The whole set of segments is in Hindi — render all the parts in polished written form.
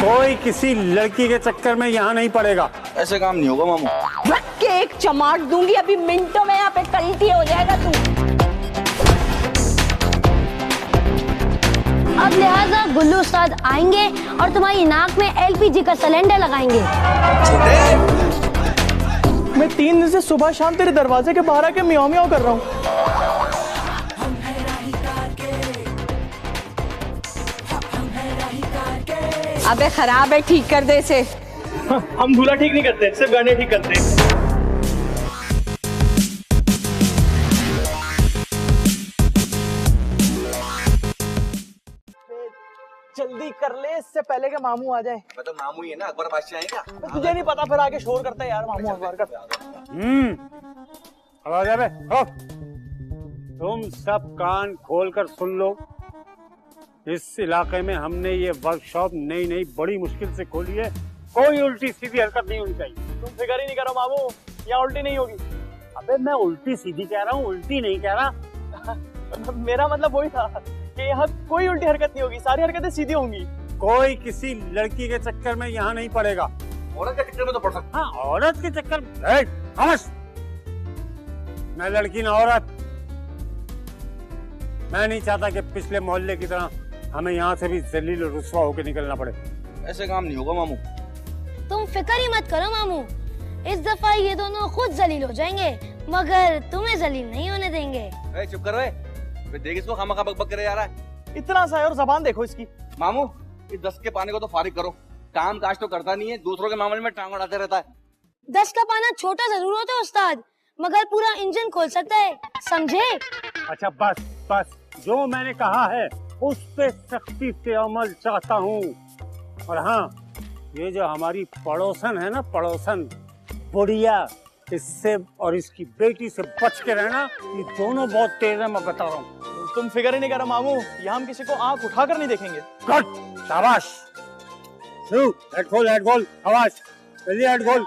कोई किसी लड़की के चक्कर में यहाँ नहीं पड़ेगा। ऐसे काम नहीं होगा मामू। रख के एक चमाट दूंगी, अभी मिनटों में यहाँ पे कल्टी हो जाएगा तू। अब लिहाजा गुल्लू उस्ताद आएंगे और तुम्हारी नाक में एलपीजी का सिलेंडर लगाएंगे। मैं 3 दिन से सुबह शाम तेरे दरवाजे के बाहर आके म्याऊं म्याऊं कर रहा हूँ। अबे खराब है, ठीक कर दे इसे। हम दूल्हा ठीक नहीं करते, सिर्फ गाने ठीक करते हैं। जल्दी कर ले, इससे पहले के मामू आ जाए। मतलब मामू ही है ना, अकबर बादशाह है क्या? तुझे नहीं पता, फिर आगे शोर करता है यार मामू अकबर का। आवाज आ बे, हो। तुम सब कान खोलकर सुन लो। इस इलाके में हमने ये वर्कशॉप नई बड़ी मुश्किल से खोली है। कोई उल्टी सीधी हरकत नहीं होनी चाहिए। तुम फिक्र ही नहीं करो मामू, यहाँ उल्टी नहीं होगी। अबे मैं उल्टी सीधी कह रहा हूँ, उल्टी नहीं कह रहा। मेरा मतलब वही था कि यहाँ कोई उल्टी हरकत नहीं होगी, सारी हरकतें सीधी होंगी। कोई किसी लड़की के चक्कर में यहाँ नहीं पड़ेगा। औरत के चक्कर में तो पड़ सकता। हाँ, औरत के चक्कर में। खामोश। मैं लड़की ना औरत। मैं नहीं चाहता कि पिछले मोहल्ले की तरह हमें यहाँ से भी जलील और रुस्वा होकर निकलना पड़े। ऐसे काम नहीं होगा मामू। तुम फिक्र ही मत करो मामू, इस दफा ये दोनों खुद जलील हो जाएंगे, मगर तुम्हें जलील नहीं होने देंगे। चुप कर रहे, देख इसको खामखा बक बक करे जा रहा है। इतना सा है और जबान देखो इसकी। मामू इस 10 के पानी को तो फारिग करो। काम काज तो करता नहीं है, दूसरों के मामले में टांग अड़ाते रहता है। 10 का पाना छोटा जरूर होता है उस्ताद, मगर पूरा इंजन खोल सकता है, समझे? अच्छा बस, जो मैंने कहा है उस पे सख्ती से अमल चाहता हूँ। और हाँ, ये जो हमारी पड़ोसन है ना, पड़ोसन बुढ़िया, इससे और इसकी बेटी से बच के रहना। ये दोनों बहुत तेज है, मैं बता रहा हूँ। तुम फिक्र ही नहीं करो मामू, यहाँ हम किसी को आंख उठाकर नहीं देखेंगे। गुड, शाबाश। हेड खोल, आवाज जल्दी, हेड खोल।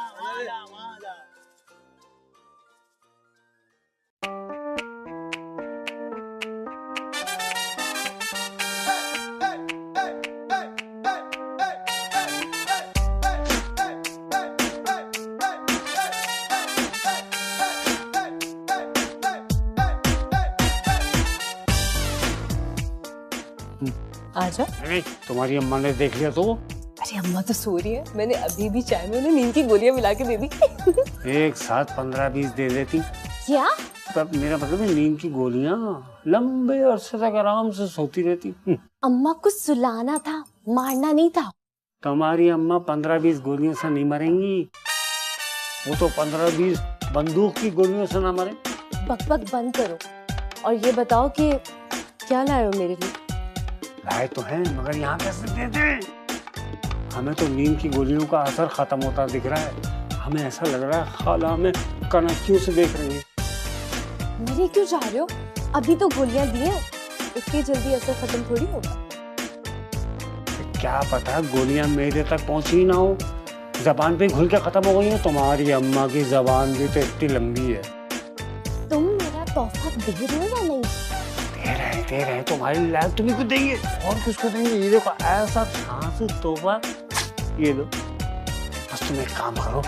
आजा। नहीं, तुम्हारी अम्मा ने देख लिया तो? अरे अम्मा तो सो रही है, मैंने अभी भी चाय में उन्हें नींद की गोलियां मिला के दे दी। एक साथ 15-20 दे देती। क्या? तब मेरा मतलब है नींद की गोलियां लंबे अरसे तक आराम से सोती रहती। अम्मा को सुलाना था, मारना नहीं था। तुम्हारी अम्मा 15-20 गोलियों से नहीं मरेंगी, वो तो 15-20 बंदूक की गोलियों से ना मरे। बकबक बंद करो और ये बताओ कि क्या लाए हो मेरे लिए? लाए तो हैं, मगर यहाँ कैसे दे दे? हमें तो नींद की गोलियों का असर खत्म होता दिख रहा है। हमें ऐसा लग रहा है खाला हमें कनखियों से देख रही है। मेरे क्यों जा रहे हो? अभी तो गोलियां दी हैं, इतनी जल्दी असर खत्म थोड़ी होगा। क्या पता गोलियां मेरे तक पहुंची ना हो, जबान पे घुल के खत्म हो गई है। तुम्हारी अम्मा की जबान भी तो इतनी लंबी है। तुम मेरा तोहफा दे रहे हो या नहीं? दे रहे तुम्हारी लाइफ तुम्हें को देंगे और किसको देंगे? ये देखो ऐसा खास तोहफा, ये लो। बस तुम एक काम करो,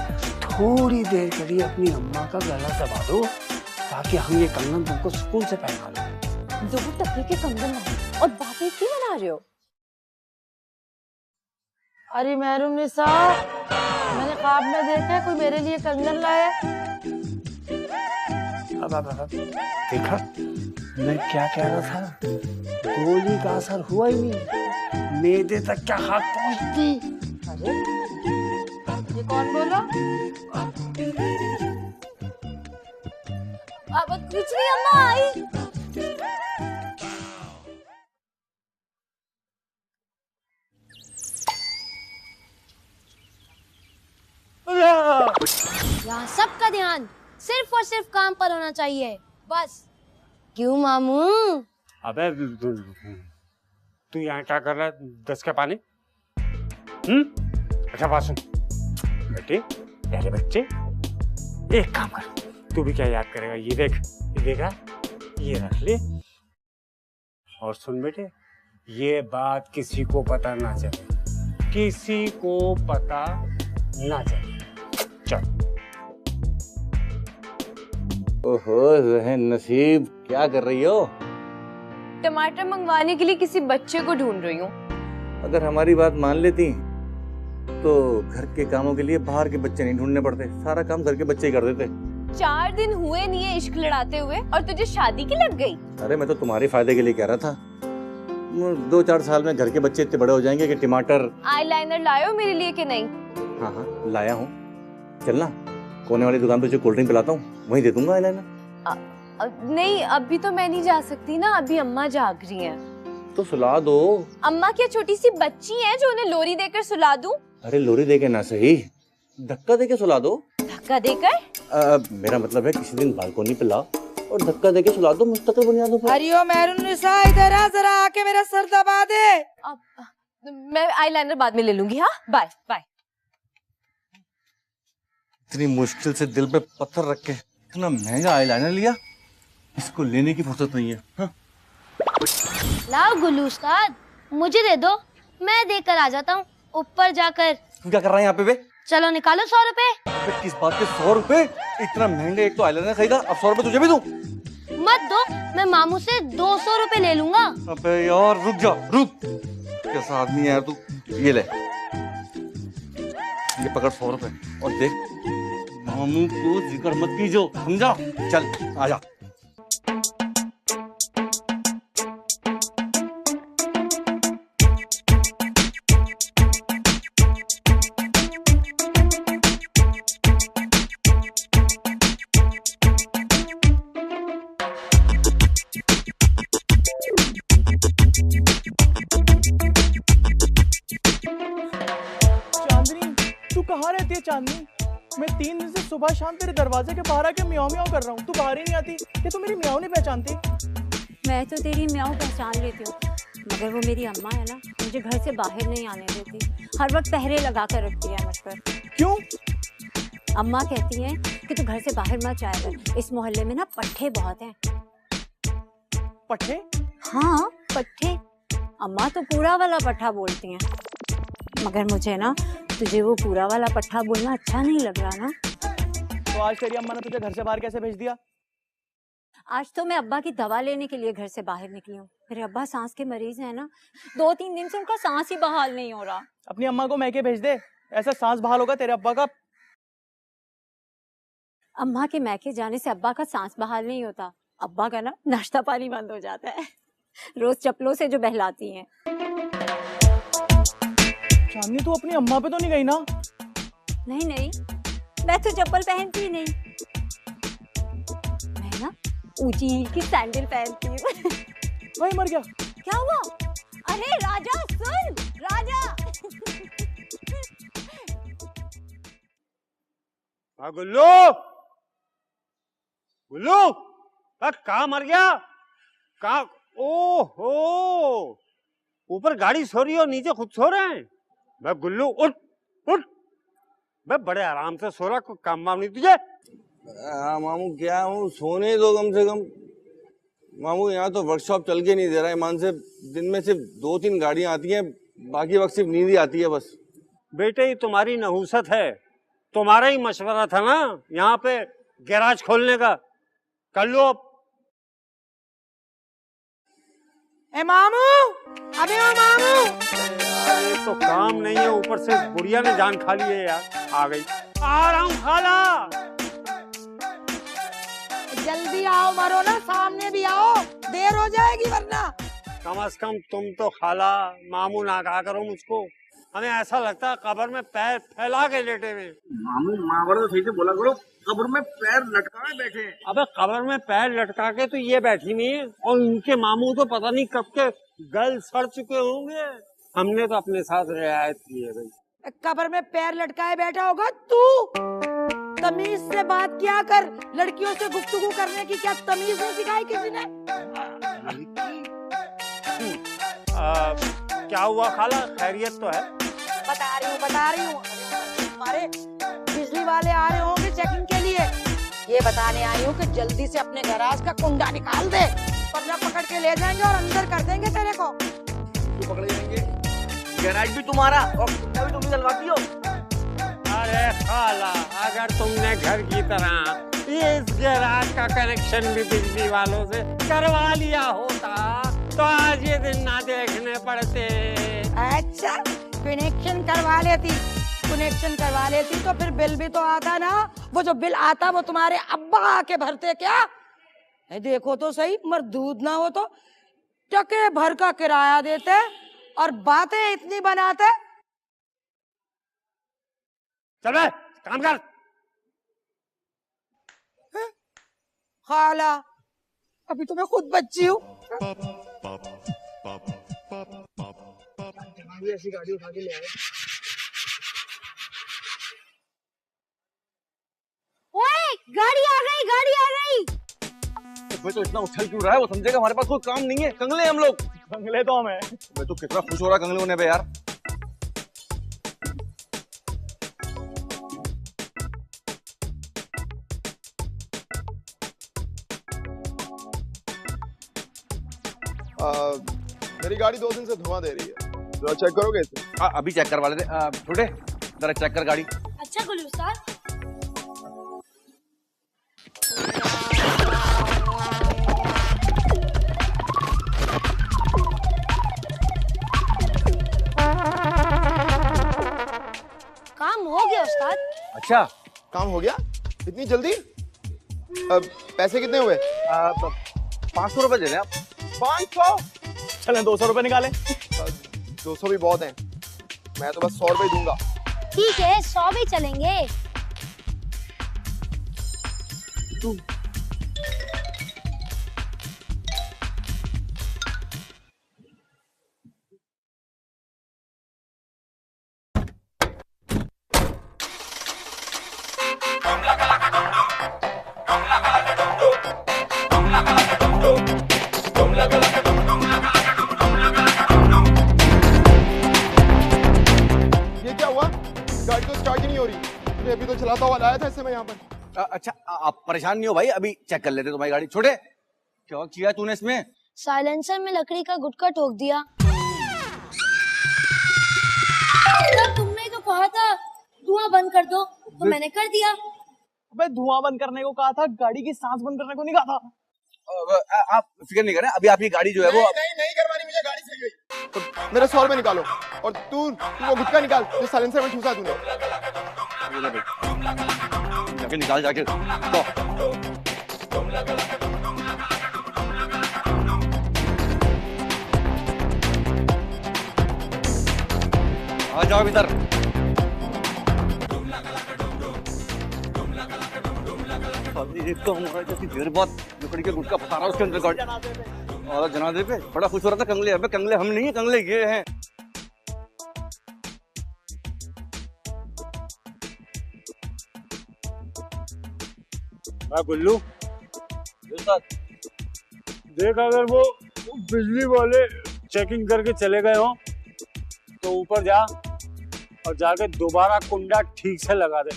थोड़ी देर के लिए अपनी अम्मा का गला दबा दो, ताकि हम ये कंगन तुमको सुकून से पहना लें। 2 टके के कंगन लाए और बातें क्यों बना रहे हो? अरे महरूनिसा, मैंने ख्वाब में देखा कोई मेरे लिए कंगन लाया। अब देखा मैं क्या कह रहा था? गोली का असर हुआ ही नहीं, मेरे तक क्या हाथ पहुंचती। अरे ये कौन बोला? अब कुछ नहीं, अम्मा आई। यहाँ सबका ध्यान सिर्फ और सिर्फ काम पर होना चाहिए, बस। क्यों मामू? अबे तू यहाँ क्या कर रहा है? 10 का पानी? अच्छा बात सुन बेटे, प्यारे बच्चे, एक काम कर, तू भी क्या याद करेगा? ये देख, ये देखा, ये रख ले। और सुन बेटे, ये बात किसी को पता ना चले, किसी को पता ना चले। चल। ओहो रहन नसीब, क्या कर रही हो? टमाटर मंगवाने के लिए किसी बच्चे को ढूंढ रही हूँ। अगर हमारी बात मान लेती तो घर के कामों के लिए बाहर के बच्चे नहीं ढूंढने पड़ते, सारा काम घर के बच्चे ही कर देते। 4 दिन हुए नहीं है इश्क लड़ाते हुए और तुझे शादी की लग गई। अरे मैं तो तुम्हारे फायदे के लिए कह रहा था, 2-4 साल में घर के बच्चे इतने बड़े हो जाएंगे कि टमाटर। आईलाइनर लायो मेरे लिए कि नहीं? हाँ हाँ लाया हूँ, चलना कोने वाली दुकान पे जो कोल्ड ड्रिंक पिलाता हूँ वहीं दे दूंगा आईलाइनर। नहीं अभी तो मैं नहीं जा सकती ना, अभी अम्मा जाग रही हैं। तो सुला दो। अम्मा क्या छोटी सी बच्ची है जो उन्हें लोरी देकर सुला दूं? अरे लोरी देके ना सही, धक्का देके सुला दो। धक्का देकर? मेरा मतलब है किसी दिन बालकोनी पे लाओ और धक्का देके सुला दो मुस्तकिल बुनियादों पर। हरिओम मेहरुन्निसा, इधर आ जरा, आके मेरा सर दबा दे। मैं आईलाइनर बाद में ले लूंगी। हाँ बाय बाय। इतनी मुश्किल से दिल पे पत्थर रख के इतना महंगा आईलाइनर लिया, इसको लेने की फुर्सत नहीं है। हाँ? लाओ गुल्लू उस्ताद, मुझे दे दो, मैं देकर आ जाता हूँ ऊपर जाकर। तू क्या कर रहा है यहाँ पे बे? चलो निकालो 100 रुपए। किस बात के 100 रुपए? इतना महंगा एक तो आईलाइनर खरीदा, अब 100 रुपए तुझे भी दूं? मत दो, मैं मामू से 200 रुपए ले लूंगा। अबे यार रुक जा, रुक। कैसा आदमी है यार तू। ये ले, ये पकड़ 100 रुपए और देख मामू को जिक्र मत कीजो, समझा? चल आजा। कहाँ रहती है चांदनी? मैं 3 दिन से सुबह शाम तेरे दरवाजे के बाहर आके म्याऊं म्याऊं कर रहा हूँ, तू बाहर ही नहीं आती। कि तू मेरी म्याऊं नहीं पहचानती? मैं तो तेरी म्याऊं पहचान लेती हूँ, मगर वो मेरी अम्मा है ना, मुझे घर से बाहर नहीं आने देती, हर वक्त पहरे लगा कर रखती है मुझ पर। क्यों? अम्मा कहती है कि तू घर से बाहर मत जाया कर, इस मोहल्ले में ना पट्टे बहुत हैं। पट्टे? हाँ पट्टे। अम्मा तो पूरा वाला पट्टा बोलती हैं, मगर मुझे ना तुझे वो पूरा वाला पट्टा बोलना अच्छा नहीं लग रहा ना। तो आज तेरी अम्मा ने तुझे घर से बाहर कैसे भेज दिया? आज तो मैं अब्बा की दवा लेने के लिए घर से बाहर निकली हूँ। मेरे अब्बा सांस के मरीज हैं ना, 2-3 दिन से उनका सांस ही बहाल नहीं हो रहा। अपनी अम्मा को मैके भेज दे, ऐसा सांस बहाल होगा तेरे अब्बा का। अम्मा के मैके जाने से अब्बा का सांस बहाल नहीं होता, अब्बा का ना नाश्ता पानी बंद हो जाता है, रोज चप्पलों से जो बहलाती हैं। चांदनी तू अपनी अम्मा पे तो नहीं गई ना? नहीं नहीं, मैं तो चप्पल पहनती ही नहीं, मैं ना ऊंची हील की सैंडल पहनती हूँ। वही मर गया। क्या हुआ? अरे राजा सुन, राजा। गुल्लू, गुल्लू, कहाँ मर गया? कहाँ? ओहो, ऊपर गाड़ी सो रही हो, नीचे खुद सो रहे हैं। मैं गुल्लू उठ उठ, मैं बड़े आराम से सो रहा, कोई काम वाम नहीं तुझे? मामू क्या हूँ, सोने दो कम से कम। मामू यहाँ तो वर्कशॉप चल के नहीं दे रहा है, ईमान से दिन में सिर्फ 2-3 गाड़ियाँ आती हैं, बाकी वक्त सिर्फ नींद ही आती है बस। बेटे ये तुम्हारी नहुसत है, तुम्हारा ही मशवरा था ना यहाँ पे गैराज खोलने का, कर लो अब। ए मामू, अबे ओ मामू। ये तो काम नहीं है, ऊपर से बुढ़िया ने जान खा ली है यार। आ गई, आ रहा हूँ खाला। जल्दी आओ, मरो ना, सामने भी आओ, देर हो जाएगी वरना। कम से कम तुम तो खाला मामू ना कहा करो मुझको, हमें ऐसा लगता है कब्र में पैर फैला के लेटे हुए। मामू माँ बड़ा तो सही से बोला करो, कब्र में पैर लटकाए बैठे। अबे कब्र में पैर लटका के तो ये बैठी नहीं है, और इनके मामू तो पता नहीं कब के गल सड़ चुके होंगे। हमने तो अपने साथ रियायत की है भाई। कब्र में पैर लटकाए बैठा होगा तू। तमीज से बात किया कर, लड़कियों से गुफ्तगू करने की क्या तमीज नहीं सिखाई किसी ने? क्या हुआ खाला, खैरियत तो है? बता रही हूँ। हमारे बिजली वाले आ रहे होंगे चेकिंग के लिए, ये बताने आई हूँ कि जल्दी से अपने गैराज का कुंडा निकाल दे, वरना पकड़ के ले जाएंगे और अंदर कर देंगे तेरे को। गैराज भी तुम्हारा और कुत्ता भी तुम ही चलवाती हो। अरे खाला, अगर तुमने घर की तरह ये इस गैराज का कनेक्शन भी बिजली वालों से करवा लिया होता तो आज ये दिन ना देखने पड़ते। अच्छा, कनेक्शन करवा लेती तो फिर बिल भी तो आता ना। वो जो बिल आता वो तुम्हारे अब्बा आके भरते क्या? देखो तो सही, मरदूद ना हो तो टके भर का किराया देते और बातें इतनी बनाते। चल बे, काम कर। खाला, अभी तो मैं खुद बच्ची हूँ। ऐसी गाड़ी उठा के ले आए। ओए, गाड़ी आ गई, गाड़ी आ गई। तो इतना उछल क्यों रहा है? वो समझेगा हमारे पास कोई काम नहीं है। कंगले हम लोग। कंगले तो हम है। मैं तो कितना खुश हो रहा कंगले होने पे यार। मेरी गाड़ी 2 दिन से धुआं दे रही है, जरा चेक करोगे इसे? अभी चेक करवा लेते। छोटे जरा चेक कर गाड़ी। अच्छा गुल्लू उस्ताद। काम हो गया उस्ताद। अच्छा, काम हो गया? इतनी जल्दी? पैसे कितने हुए? 500 रुपए दे दें आप। 500? चलें 200 रुपए निकालें। 200 भी बहुत हैं। मैं तो बस 100 रुपए दूंगा। ठीक है, 100 भी चलेंगे। ये क्या हुआ? गाड़ी तो स्टार्ट ही नहीं हो रही। तूने अभी तो चलाता हुआ लाया था इससे मैं यहाँ पर। अच्छा, आप परेशान नहीं हो भाई, अभी चेक कर लेते तुम्हारी गाड़ी। छोटे, क्या किया तूने इसमें? साइलेंसर में लकड़ी का गुटका ठोक दिया। तुमने तो कहा था धुआं बंद कर दो, तो मैंने कर दिया। अबे धुआं बंद करने को कहा था, गाड़ी की सांस बंद करने को नहीं कहा था। आप फिक्र नहीं करें, अभी आपकी गाड़ी जो है वो नहीं करवानी मुझे गाड़ी सही हुई। तो मेरे 100 रुपए निकालो और तू वो गुटखा निकाल जो साइलेंसर में ठूसा तूने। जाके निकाल जाके। तो आ जाओ इधर। एक तो हमारा जैसी देर बाद लकड़ी के गुटका फंसा रहा है उसके अंदर गाड़ी। और जनाजे पे बड़ा खुश हो रहा था। कंगले अबे कंगले हम नहीं है, कंगले ये हैं। गुल्लू देख, अगर वो बिजली वाले चेकिंग करके चले गए हो तो ऊपर जा और जाके दोबारा कुंडा ठीक से लगा दे।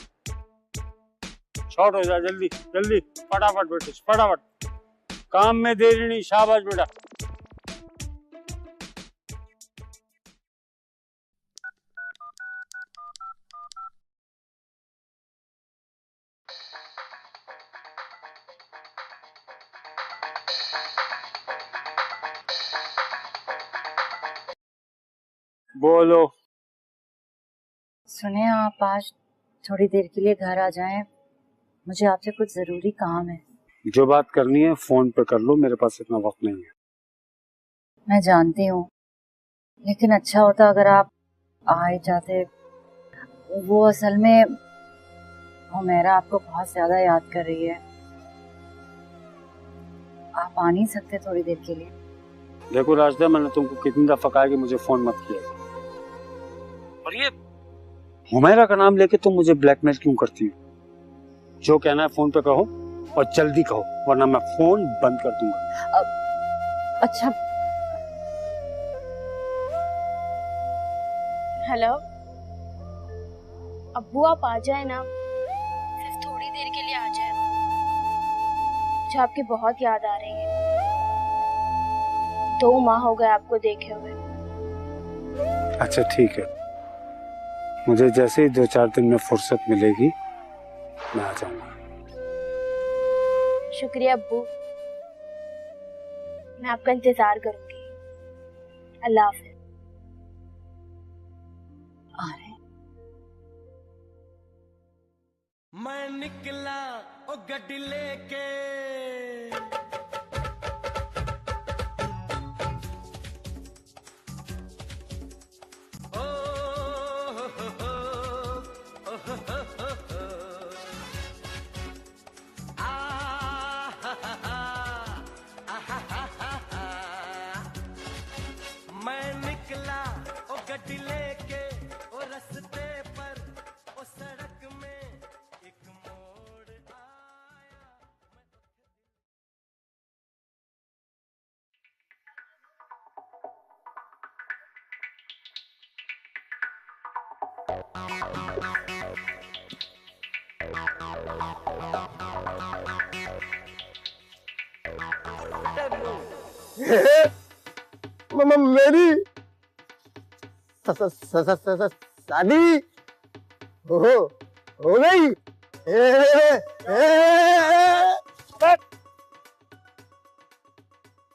शॉर्ट हो जाए, जल्दी जल्दी, फटाफट बेटे, फटाफट। काम में देरी नहीं। शाबाश बेटा। बोलो। सुने, आप आज थोड़ी देर के लिए घर आ जाएं, मुझे आपसे कुछ जरूरी काम है। जो बात करनी है फोन पे कर लो, मेरे पास इतना वक्त नहीं है। मैं जानती हूँ, लेकिन अच्छा होता अगर आप आ ही जाते। वो असल में हुमैरा आपको बहुत ज्यादा याद कर रही है। आप आ नहीं सकते थोड़ी देर के लिए? देखो राजदा, मैंने तुमको कितनी दफा कहा कि मुझे फोन मत किया। और ये हुमैरा का नाम लेके तुम मुझे ब्लैकमेल क्यों करती हो? जो कहना है फोन पे कहो और जल्दी कहो, वरना मैं फोन बंद कर दूंगा। अच्छा, हेलो अब्बू, आप आ जाए ना, सिर्फ थोड़ी देर के लिए आ जाए। मुझे आपकी बहुत याद आ रही है। 2 माह हो गए आपको देखे हुए। अच्छा ठीक है, मुझे जैसे ही 2-4 दिन में फुर्सत मिलेगी मैं आ जाऊंगा। शुक्रिया अब्बू, मैं आपका इंतजार करूंगी। अल्लाह हाफिज। आ रहे हैं। मैं निकला ओ गड्डी लेके, ओ हो हो हो, ओ हो हो हो, आ हा हा हा, आ हा हा हा हा। मैं निकला ओ गड्डी लेके, ओ रस्ते पर ओ सड़क में एक मोड़ आया। मेरी शादी हो गई।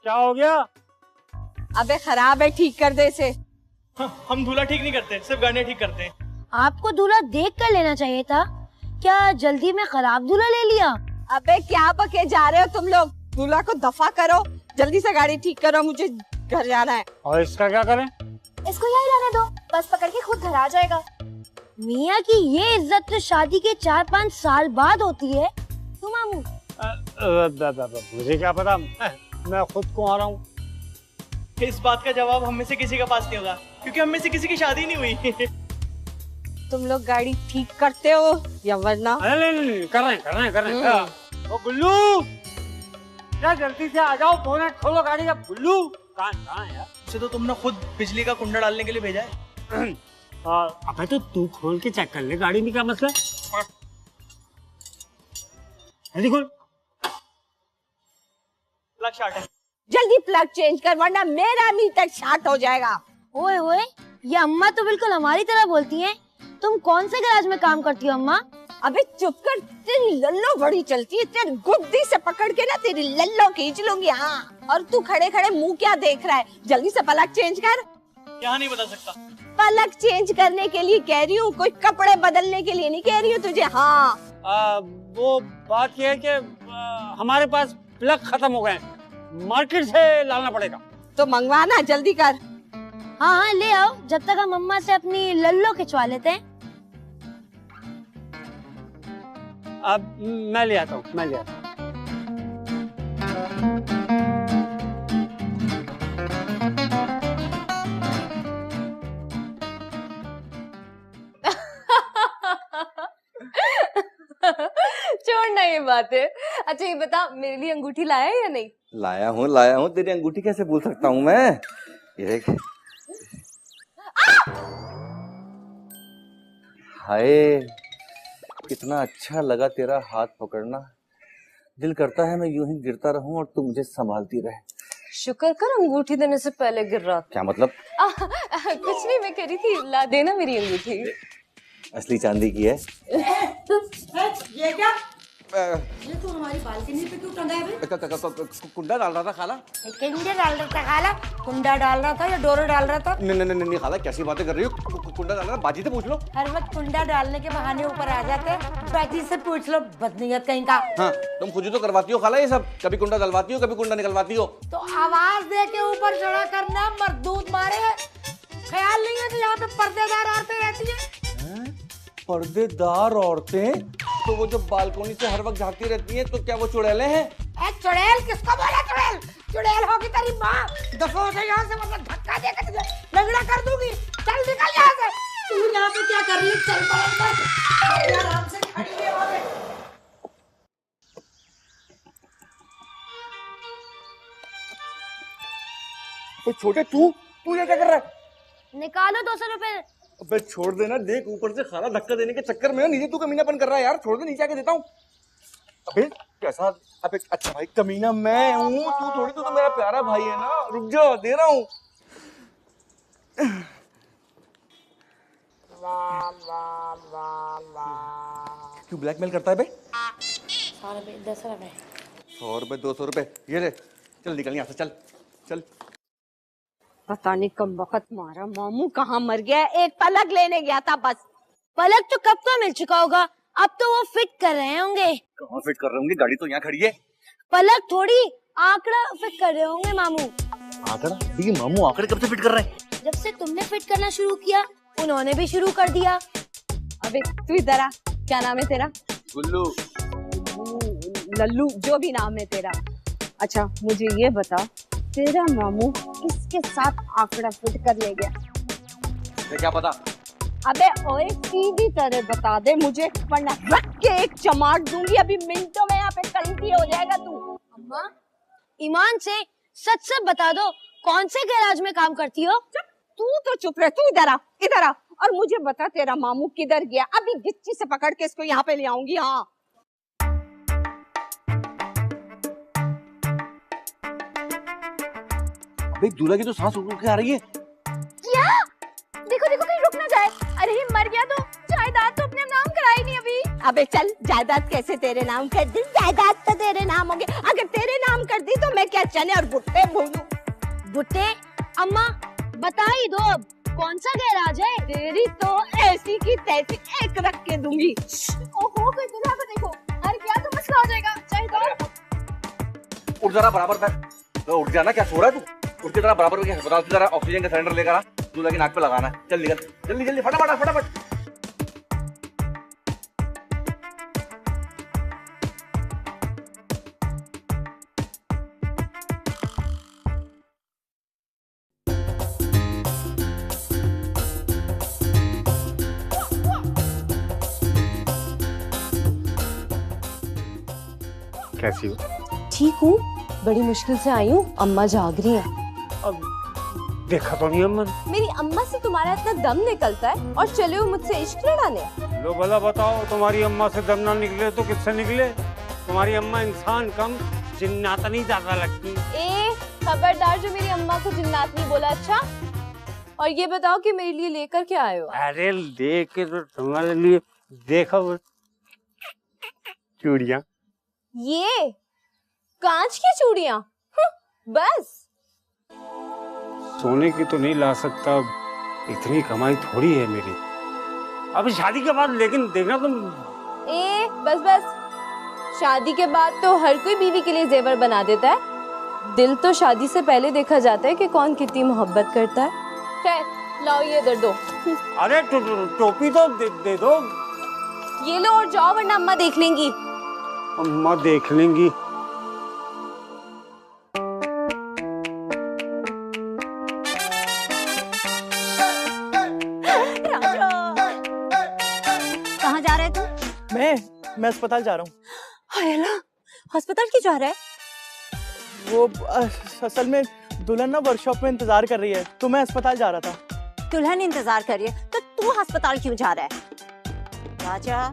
क्या हो गया? अबे खराब है, ठीक कर दे इसे। हम दूल्हा ठीक नहीं करते, सिर्फ गाने ठीक करते हैं। आपको दूल्हा देख कर लेना चाहिए था, क्या जल्दी में खराब दूल्हा ले लिया? अबे क्या बके जा रहे हो तुम लोग? दूल्हा को दफा करो, जल्दी से गाड़ी ठीक करो, मुझे घर जाना है। और इसका क्या करें? इसको यही रहने दो, बस पकड़ के खुद घर आ जाएगा। मियाँ की ये इज्जत तो शादी के 4-5 साल बाद होती है। तुम मामू मुझे क्या पता, मैं खुद को आ रहा हूँ। इस बात का जवाब हम में से किसी के पास नहीं होगा, क्योंकि हम में से किसी की शादी नहीं हुई। तुम लोग गाड़ी ठीक करते हो या वरना? नहीं, कर रहे हैं। ओ गुल्लू, क्या जल्दी से आ जाओ, बोनट खोलो गाड़ी का। गुल्लू कहाँ है यार? उसे तो तुमने खुद बिजली का कुंडा डालने के लिए भेजा है। अबे तो तू खोल के चेक कर ले गाड़ी में क्या मसला है। जल्दी खोल। प्लग शॉर्ट है। जल्दी प्लग चेंज कर वरना मेरा मीटर शॉर्ट हो जाएगा। ओए ओए, ये अम्मा तो बिल्कुल हमारी तरह बोलती हैं। तुम कौन से गैराज में काम करती हो अम्मा? अबे चुप कर, तेरी लल्लो बड़ी चलती है, तेरी गुद्दी से पकड़ के ना तेरी लल्लो खींच लूंगी। हाँ, और तू खड़े खड़े मुंह क्या देख रहा है? जल्दी से पलक चेंज कर। क्या नहीं बता सकता? पलक चेंज करने के लिए कह रही हूँ, कोई कपड़े बदलने के लिए नहीं कह रही हूँ तुझे। हाँ वो बात यह है कि हमारे पास प्लग खत्म हो गए, मार्केट से लाना पड़ेगा। तो मंगवाना, जल्दी कर। हाँ ले आओ, जब तक हम अम्मा से अपनी लल्लो खिंचवा लेते हैं। अब मैं ले आता हूँ। छोड़ना ये बात है। अच्छा ये बता, मेरे लिए अंगूठी लाया है या नहीं? लाया हूँ। तेरी अंगूठी कैसे भूल सकता हूँ मैं? ये देख। हाय, कितना अच्छा लगा तेरा हाथ पकड़ना। दिल करता है मैं यूं ही गिरता रहूं और तू मुझे संभालती रहे। शुक्र कर अंगूठी देने से पहले गिर रहा था। क्या मतलब? कुछ नहीं, मैं कह रही थी ला देना मेरी अंगूठी। असली चांदी की है। ये क्या? ये तो हमारी बालकनी पे क्यों टंगा है? कुंडा डाल रहा था खाला। कुंडा डाल रहा था खाला? कुंडा डाल रहा था या डोरा डाल रहा था? नहीं खाला, कैसी बातें कर रही हो? कुंडा डाल रहा, बाजी से पूछ लो। हर वक्त कुंडा डालने के बहाने ऊपर आ जाते, बाजी से पूछ लो, बदनीयत कहीं का। हाँ, तुम खुद ही तो करवाती हो खाला ये सब। कभी कुंडा डलवाती हो, कभी कुंडा निकलवाती हो। तो आवाज दे के ऊपर चढ़ा करना, मरदूत मारे। ख्याल नहीं है कि यहाँ पे पर्देदार औरतें रहती हैं? पर्देदार औरतें? तो वो जो बालकोनी से हर वक्त झांकती रहती हैं, तो क्या वो चुड़ैलें हैं? चुड़ैल किसको बोला? चुड़ैल चुड़ैल होगी तेरी माँ। दफा हो जाए यहाँ से, मतलब धक्का देकर तुझे लंगड़ा कर दूंगी। चल निकल यहाँ से। तू यहाँ पे क्या कर रही है? चल पर आराम से खड़ी है वहाँ पे। तो छोटे तू ये क्या कर रहा है? निकालो 200 रुपए। अबे छोड़ देना, देख ऊपर से खाला धक्का देने के चक्कर में नीचे तू कमीनापन कर रहा है यार। छोड़ दे, नीचे आके देता हूँ। अबे कैसा? अबे अच्छा भाई, कमीना मैं हूँ, तू थोड़ी। तू तो मेरा प्यारा भाई है ना। रुक जा, दे रहा हूँ। क्यों ब्लैकमेल करता है बे? 100 रुपए 10 रुपए 100 रुपए 200 रुपए ये ले, चल निकल यहाँ से, चल चल। पता नहीं कब वक्त मारा मामू कहाँ मर गया है, एक पलक लेने गया था बस। पलक तो कब का मिल चुका होगा, अब तो वो फिट कर रहे होंगे। कहाँ फिट कर रहे होंगे, गाड़ी तो यहाँ खड़ी है। पलक थोड़ी आंकड़ा फिट कर रहे होंगे मामू। आंकड़ा? ये मामू आंकड़े कब से फिट कर रहे हैं? जब से तुमने फिट करना शुरू किया उन्होंने भी शुरू कर दिया। अबे तू इधर आ, क्या नाम है तेरा? गुल्लू। लल्लू, जो भी नाम है तेरा। अच्छा मुझे ये बता, तेरा मामू किसके साथ आंकड़ा फिट कर ले गया? मुझे क्या पता? अबे ओए सीधी तरह बता दे मुझे, वरना रख के एक चमाट दूंगी, अभी मिनटों में यहाँ पे कल्टी हो जाएगा तू। अम्मा ईमान से सच सच बता दो, कौन से गैराज में काम करती हो? तू तो चुप रह, तू इधर आ, इधर आ और मुझे बता तेरा मामू किधर गया? अभी गिच्ची से पकड़ के इसको यहाँ पे ले आऊंगी। हाँ अबे दूल्हा की तो सांस रुक के आ रही है। क्या? देखो देखो कहीं रुक ना जाए। अरे ये मर गया तो जायदाद तो अपने नाम कराई नहीं अभी। अबे चल, जायदाद कैसे तेरे नाम कर दी? जायदाद तो तेरे नाम होगी, अगर तेरे नाम कर दी तो मैं क्या चने और भुट्टे भूनूं? भुट्टे? अम्मा बता ही दो अब कौन सा गैराज है? तेरी तो ऐसी की तैसी एक रख के दूंगी। ओहो कोई दूल्हा को देखो, अरे क्या तो मसला हो जाएगा। जायदाद उठ जरा बराबर बैठ, तो उठ जाना, क्या सो रहा है तू? उठ के जरा बराबर बैठ, अस्पताल से जरा ऑक्सीजन का सिलेंडर लेकर आ, दूल्हा की नाक पे लगाना है। चल निकल, जल्दी जल्दी फटाफट फटाफट। कैसी हो? ठीक हूँ, बड़ी मुश्किल से आई हूँ, अम्मा जाग रही हैं। अब देखा तो नहीं अम्मा। मेरी अम्मा से तुम्हारा इतना दम निकलता है और चले हो मुझसे इश्क लड़ाने। लो भला बताओ, तुम्हारी अम्मा से दम ना निकले तो किससे निकले? तुम्हारी अम्मा इंसान कम जिन्नातनी ज्यादा लगती। ए खबरदार, जो मेरी अम्मा को जिन्नात नहीं बोला। अच्छा और ये बताओ कि मेरे लिए लेकर क्या आए हो? अरे लेके तो तुम्हारे लिए देखो चूड़ियाँ। ये कांच की चूड़ियाँ? बस सोने की तो नहीं ला सकता, इतनी कमाई थोड़ी है मेरी अभी शादी के बाद, लेकिन देखना तुम। ए बस बस, शादी के बाद तो हर कोई बीवी के लिए जेवर बना देता है, दिल तो शादी से पहले देखा जाता है कि कौन कितनी मोहब्बत करता है। खैर लाओ ये इधर दो। अरे टोपी तो दे दो। ये लो और जाओ, वरना अम्मा देख लेंगी। अम्मा देख लेंगी? कहाँ जा रहे तू? मैं अस्पताल जा रहा हूँ। अस्पताल क्यों जा रहा है? वो असल में दुल्हन ना वर्कशॉप में इंतजार कर रही है, तो मैं अस्पताल जा रहा था। दुल्हन इंतजार कर रही है तो तू अस्पताल क्यों जा रहा है? राजा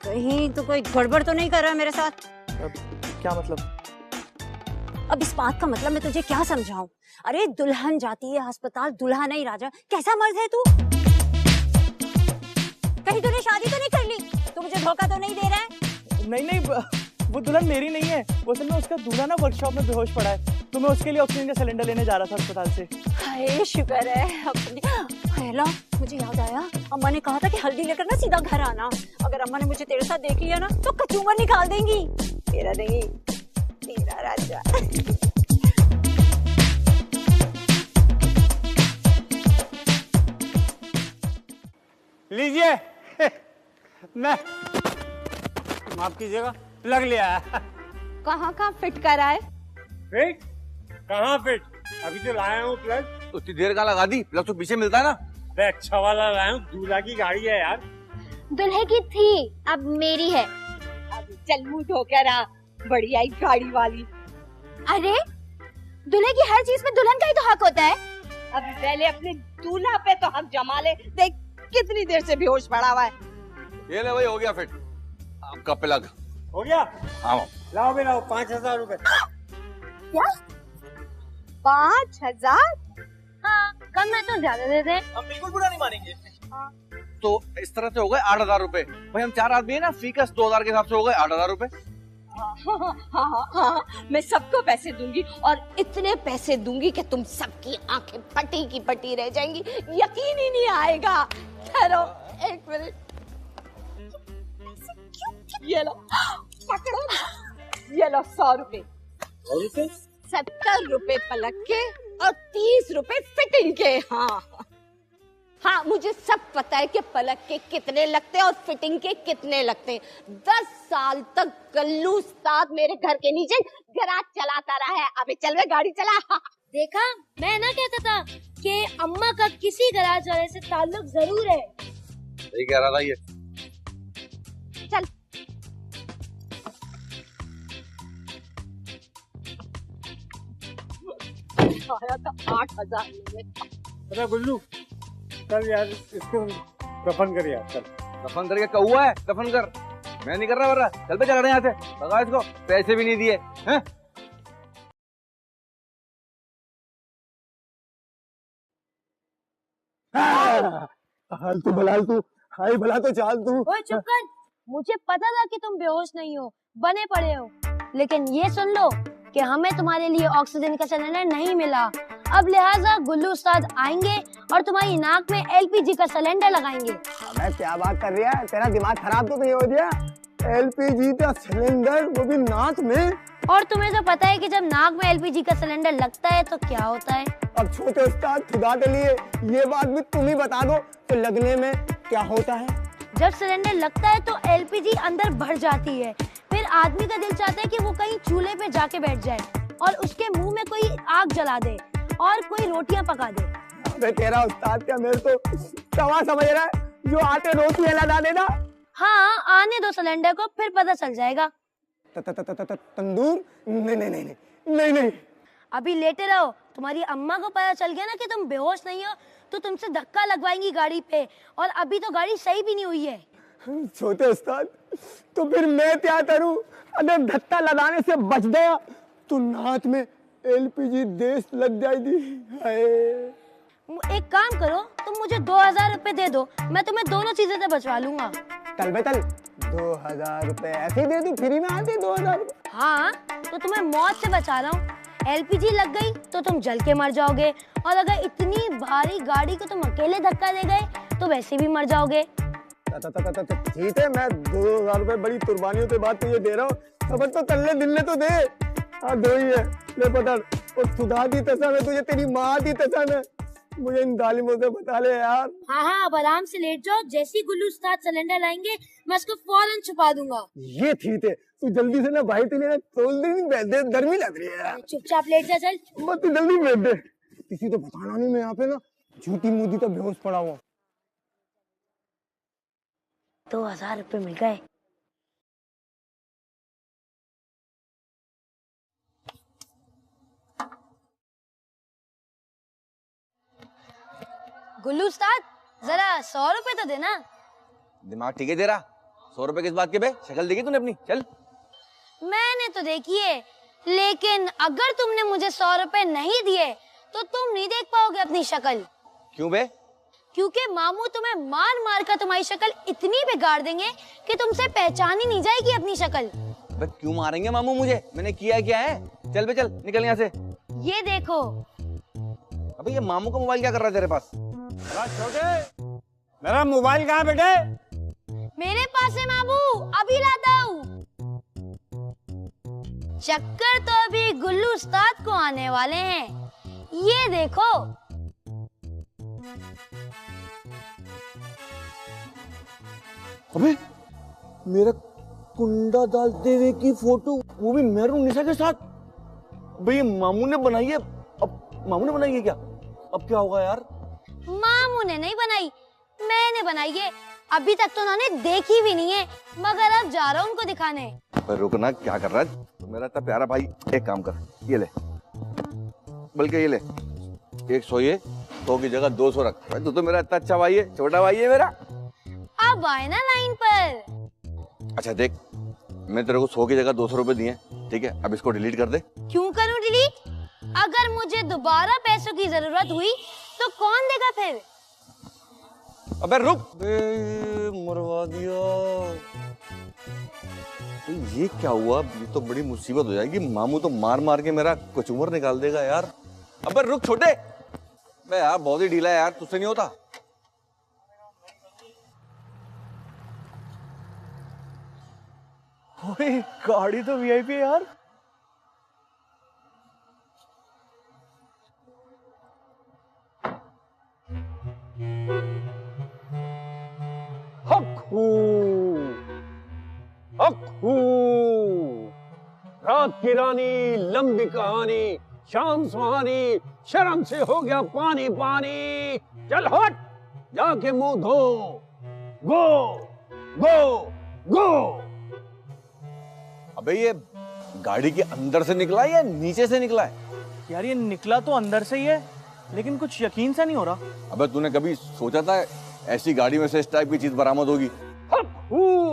कहीं तो कोई गड़बड़ तो नहीं कर रहा है मेरे साथ? क्या मतलब? अब इस बात का मतलब मैं तुझे क्या समझाऊं? अरे दुल्हन जाती है अस्पताल, दूल्हा नहीं। राजा कैसा मर्द है तू? कहीं तूने शादी तो नहीं कर ली? तू मुझे धोखा तो नहीं दे रहा है? नहीं वो दुल्हन मेरी नहीं है, वो असल में उसका दूल्हा ना वर्कशॉप में बेहोश पड़ा है, तो मैं उसके लिए ऑक्सीजन का सिलेंडर लेने जा रहा था अस्पताल से। हाय शुक्र है अपनी। मुझे याद आया, अम्मा ने कहा था कि हल्दी लेकर ना सीधा घर आना। अगर अम्मा ने मुझे तेरे साथ देख लिया ना तो कचूमर निकाल देंगी। तेरा नहीं, तेरा राजा। लीजिए मैं, माफ कीजिएगा, प्लग ले आया। कहाँ फिट करा है? फिट? कहाँ फिट? अभी तो लाया हूँ प्लग। तो इतनी देर का लगा दी, प्लग तो पीछे मिलता है ना। अच्छा वाला लाया हूँ, दूल्हा की गाड़ी है यार। दुल्हे की थी, अब मेरी है। अभी चल मुंह धोकर आ, बढ़िया ही गाड़ी वाली। अरे दुल्हे की हर चीज में दुल्हन का ही तो हक होता है। अभी पहले अपने दूल्हा पे तो हम जमा ले, देख कितनी देर से बेहोश पड़ा हुआ है। ये ले भाई, हो गया फिट आपका प्लग। हो गया? हाँ लाओ भी लाओ, 5,000 रुपए। क्या 5,000? हाँ कम है तो ज्यादा दे दे। हम बिल्कुल बुरा नहीं मानेंगे। तो इस तरह से हो गए 8,000 रुपए। भाई हम 4 आदमी है ना, फीकस 2,000 के हिसाब से हो गए 8,000 रुपए। हाँ, मैं सबको पैसे दूंगी और इतने पैसे दूंगी कि तुम सबकी आंखें फटी की फटी रह जाएंगी, यकीन ही नहीं आएगा। ठहरो एक मिनट, ये लो पकड़ो ना, ये लो 100 रुपए। 70 रुपए पलक के और 30 रुपए फिटिंग के। हाँ, मुझे सब पता है कि पलक के कितने लगते हैं और फिटिंग के कितने लगते हैं। 10 साल तक गल्लू उस्ताद मेरे घर के नीचे गैराज चलाता रहा है। अबे चल वे गाड़ी चला। देखा, मैं ना कहता था कि अम्मा का किसी गैराज वाले से ताल्लुक जरूर है। सही कह रहा था ये। चल आया था 8,000 में। अरे गुल्लू चल यार, इसको दफन कर यार, चल दफन करके कौआ है, दफन कर। मैं नहीं कर रहा वरना। चल पे, चल रहे यहाँ से, भगा इसको। पैसे भी नहीं दिए हैं। हाल तू बलाल तू, हाय भला तो चाल तू। ओए चुप कर, मुझे पता था कि तुम बेहोश नहीं हो, बने पड़े हो, लेकिन ये सुन लो कि हमें तुम्हारे लिए ऑक्सीजन का सिलेंडर नहीं मिला। अब लिहाजा गुल्लू उस्ताद आएंगे और तुम्हारी नाक में एलपीजी का सिलेंडर लगाएंगे। अबे क्या बात कर रही है, तेरा दिमाग खराब तो नहीं हो गया? एलपीजी का सिलेंडर, वो भी नाक में। और तुम्हें तो पता है कि जब नाक में एलपीजी का सिलेंडर लगता है तो क्या होता है। अब छोटे उस्ताद खुदा के लिए ये बात भी तुम ही बता दो तो लगने में क्या होता है। जब सिलेंडर लगता है तो एलपीजी अंदर भर जाती है, फिर आदमी का दिल चाहता है कि वो कहीं चूल्हे पे जाके बैठ जाए और उसके मुंह में कोई आग जला दे और कोई रोटियां पका दे। अबे तेरा उस्ताद क्या मेरे को तवा समझ रहा है, जो आते रोटियां लगा देना। हाँ, आने दो सिलेंडर को, फिर पता चल जाएगा। तंदूर? नहीं नहीं नहीं नहीं नहीं। अभी लेटे रहो, तुम्हारी अम्मा को पता चल गया ना कि तुम बेहोश नहीं हो तो तुमसे धक्का लगवाएंगी गाड़ी पे, और अभी तो गाड़ी सही भी नहीं हुई है। छोटे उस्ताद, तो फिर मैं क्या करूं? अगर धक्का लगाने से बच गया तो नाक में एलपीजी देश लग जाएगी। एक काम करो, तुम मुझे 2,000 रुपए दे दो, मैं तुम्हें दोनों चीजों से बचवा लूंगा। चल बे चल, 2,000 रुपए ऐसे ही दे दूं, फ्री में आते 2,000 रुपए। हाँ, तो तुम्हें मौत से बचा रहा हूँ। एलपीजी लग गई तो तुम जल के मर जाओगे, और अगर इतनी भारी गाड़ी को तुम अकेले धक्का दे गए तो वैसे भी मर जाओगे। ठीक है, मैं 2,000 रुपए बड़ी कुर्बानियों के बाद तुझे दे रहा हूँ, खबर तो तल्ले दिल्ले तो दे। हाँ दो ही है, ले पता, और खुदा दी कसम है तुझे, तेरी माँ दी कसम है, मुझे इन जालिमों से बता ले यार। हाँ, अब आराम से लेट जाओ, जैसे ही गुल्लू उस्ताद सिलेंडर लाएंगे मैं उसको फौरन छुपा दूंगा। ये ठीक है, तू जल्दी से ना भाई, तुझे तोल दे, गर्मी लग रही है यार। चुपचाप लेट जा, चल। बस तू जल्दी बैठ दे, किसी तो बताना नहीं मैं यहाँ पे ना झूठी मूदी का बेहोश पड़ा हुआ। 2,000 रुपए मिल गए। गुल्लू उस्ताद, जरा 100 रुपए तो देना। दिमाग ठीक है तेरा? 100 रुपए किस बात के बे? शक्ल देखी तूने अपनी? चल। मैंने तो देखी है, लेकिन अगर तुमने मुझे 100 रुपए नहीं दिए तो तुम नहीं देख पाओगे अपनी शक्ल। क्यों बे? क्योंकि मामू तुम्हें मार मार कर तुम्हारी शक्ल इतनी बिगाड़ देंगे कि तुमसे पहचान ही नहीं जाएगी अपनी शक्ल। बे क्यों मारेंगे मामू मुझे? मैंने किया क्या है? चल बे चल, निकल यहाँ से। ये देखो। अबे ये मामू का मोबाइल क्या कर रहा है तेरे पास? छोटे, मेरा मोबाइल कहाँ बेटे? मेरे पास है मामू, अभी लाता हूँ। चक्कर तो अभी गुल्लू उस्ताद को आने वाले हैं, ये देखो। अबे मेरा कुंडा डालते हुए की फोटो, वो भी मेहरून निशा के साथ। भाई मामू ने बनाई है। अब मामू ने बनाई है क्या? अब क्या होगा यार? मामू ने नहीं बनाई, मैंने बनाई है। अभी तक तो उन्होंने देखी भी नहीं है, मगर अब जा रहा हूँ उनको दिखाने। पर रुकना, क्या कर रहा है मेरा इतना प्यारा भाई? एक काम कर, ये ले, बल्कि ये ले 100, ये 100 की जगह 200 रख। तू तो मेरा इतना अच्छा भाई है, छोटा भाई है मेरा। अब आए ना लाइन पर। अच्छा देख, मैं तेरे को 100 की जगह 200 रुपए दिए, ठीक है? अब इसको डिलीट कर दे। क्यों करूं डिलीट? अगर मुझे दोबारा पैसों की जरूरत हुई तो कौन देगा फिर? अबे रुक, मरवा दिया। तो ये क्या हुआ? ये तो बड़ी मुसीबत हो जाएगी। मामू तो मार मार के मेरा कचूमर निकाल देगा यार। अबे रुक छोटे, बे यार बहुत ही ढीला है यार, तुझसे नहीं होता। ओए गाड़ी तो वीआईपी है यार। रात की रानी, लंबी कहानी, शाम सुहानी, शर्म से हो गया पानी पानी। चल हट, जाके मुंह धो। गो गो गो। अबे ये गाड़ी के अंदर से निकला है या नीचे से निकला है? यार ये निकला तो अंदर से ही है, लेकिन कुछ यकीन सा नहीं हो रहा। अबे तूने कभी सोचा था ऐसी गाड़ी में से इस टाइप की चीज बरामद होगी?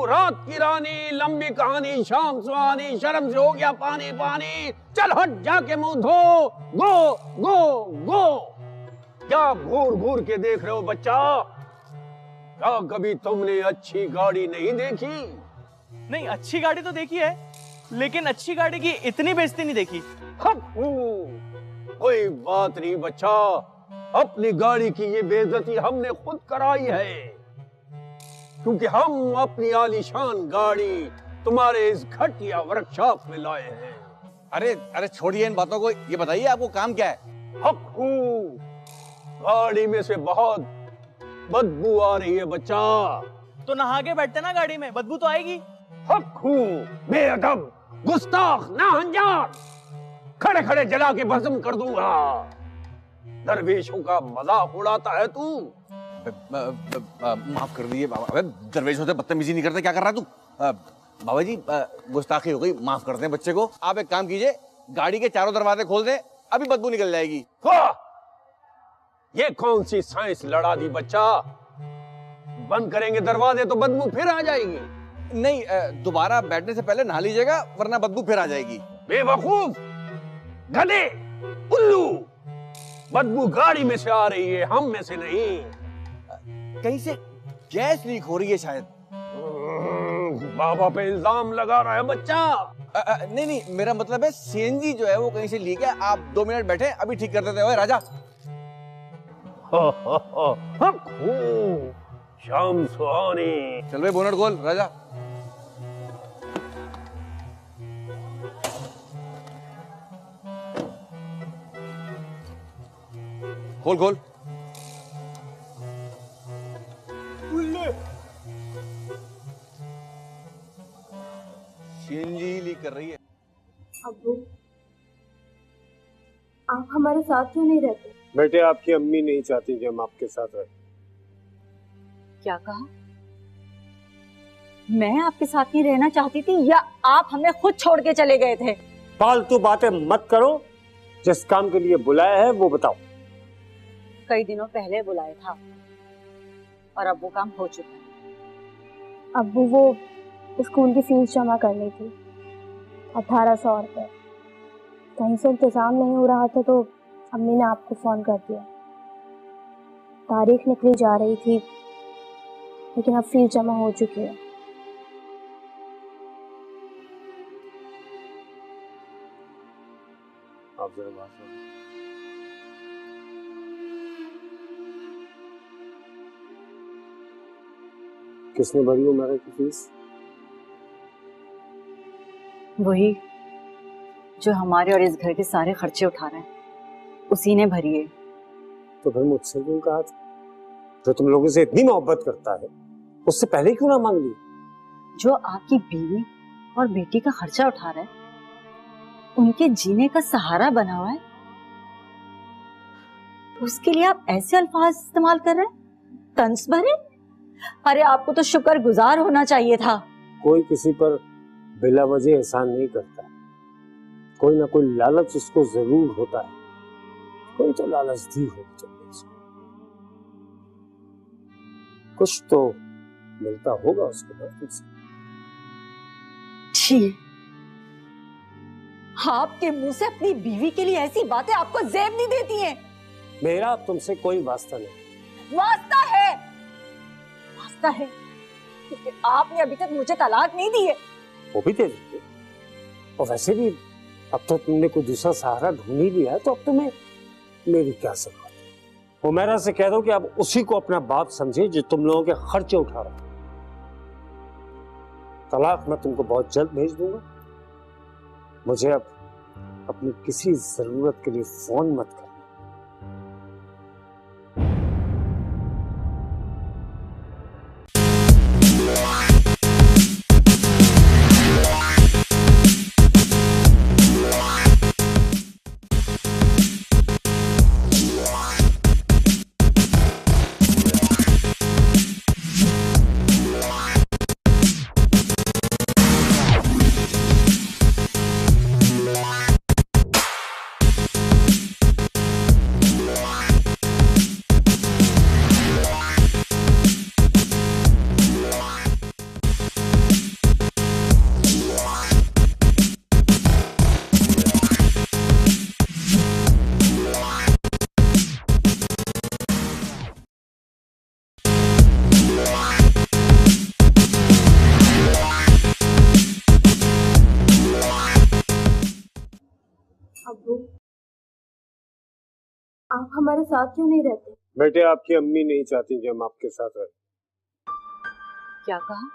रात की रानी, लंबी कहानी, शाम सुहानी, शर्म से हो गया पानी पानी। चल हट, जाके मुंह धो। गो गो गो। क्या घूर घूर के देख रहे हो बच्चा? क्या कभी तुमने अच्छी गाड़ी नहीं देखी? नहीं, अच्छी गाड़ी तो देखी है, लेकिन अच्छी गाड़ी की इतनी बेइज्जती नहीं देखी। कोई बात नहीं बच्चा, अपनी गाड़ी की ये बेइज्जती हमने खुद कराई है, क्योंकि हम अपनी आलीशान गाड़ी तुम्हारे इस घटिया वर्कशॉप में लाए हैं। अरे अरे छोड़िए इन बातों को, ये बताइए आपको काम क्या है? गाड़ी में से बहुत बदबू आ रही है बच्चा। तो नहा के बैठते ना गाड़ी में, बदबू तो आएगी। बेअदब, गुस्ताख, नाहंजार, खड़े खड़े जला के भस्म कर दूंगा। दरवेशों का मजाक उड़ाता है तू। माफ कर दीजिए बाबा। अबे दरवेशों से बदतमीजी नहीं करते, क्या कर रहा है तू? बाबा जी गुस्ताखी हो गई, माफ कर दें बच्चे को। आप एक काम कीजिए, गाड़ी के चारों दरवाजे खोल दें, अभी बदबू निकल जाएगी। ये कौन सी साइंस लड़ा दी बच्चा? बंद करेंगे दरवाजे तो बदबू फिर आ जाएगी। नहीं, दोबारा बैठने से पहले नहा लीजिएगा, वरना बदबू फिर आ जाएगी। बेवकूफ, गधे, उल्लू, बदबू गाड़ी में से आ रही है, हम में से नहीं। कहीं से गैस लीक हो रही है शायद। बाबा पे इल्जाम लगा रहा है बच्चा। नहीं नहीं, मेरा मतलब है सीएनजी जो है वो कहीं से लीक है। आप 2 मिनट बैठे, अभी ठीक कर देते हैं। राजा शाम सुहानी। चल भाई बोनट खोल राजा। खोल खोल। सीएनजी लीक कर रही है। अब्बू, आप हमारे साथ क्यों नहीं रहते? बेटे, आपकी अम्मी नहीं चाहती कि हम आपके साथ रहें। क्या कहा? मैं आपके साथ नहीं रहना चाहती थी या आप हमें खुद छोड़ के चले गए थे? फालतू बातें मत करो, जिस काम के लिए बुलाया है वो बताओ। कई दिनों पहले बुलाया था और अब वो काम हो चुका है। अब्बू, वो स्कूल की फीस जमा करनी थी, 1800 रुपये। कहीं से इंतजाम नहीं हो रहा था तो अम्मी ने आपको फोन कर दिया। तारीख निकली जा रही थी, लेकिन अब फीस जमा हो चुकी है। आप जरा बात करो। किसने भरी उमरा की फीस? वही जो हमारे और इस घर के सारे खर्चे उठा रहे हैं, उसी ने भरी है। तो फिर मुझसे क्यों कहा था? जो तुम लोगों से इतनी मोहब्बत करता है, उससे पहले क्यों ना मांग ली? जो आपकी बीवी और बेटी का खर्चा उठा रहा है, उनके जीने का सहारा बना हुआ है, उसके लिए आप ऐसे अल्फाज इस्तेमाल कर रहे हैं? तंस भरे? अरे आपको तो शुक्रगुजार होना चाहिए था। कोई किसी पर बिला वजह एहसान नहीं करता, कोई ना कोई लालच उसको जरूर होता है। कोई तो लालच दी हो कुछ तो मिलता होगा उसको ना तुमसे। छी, आपके मुंह से अपनी बीवी के लिए ऐसी बातें आपको जेब नहीं देती हैं। मेरा अब तुमसे कोई वास्ता नहीं। वास्ता है, वास्ता है, क्योंकि आपने अभी तक मुझे तलाक नहीं दी है। वो भी दे देंगे। और वैसे भी अब तो तुमने कोई दूसरा सहारा ढूंढ ही लिया है, तो अब तुम्हें मेरी क्या जरूरत है। हुमैरा से कह दो कि अब उसी को अपना बाप समझे जो तुम लोगों के खर्चे उठा रहा है। तलाक मैं तुमको बहुत जल्द भेज दूंगा। मुझे अब अपनी किसी जरूरत के लिए फोन मत करना। अब्बू, आप हमारे साथ क्यों नहीं रहते? बेटे, आपकी अम्मी नहीं चाहती कि हम आपके साथ रहें। क्या कहा?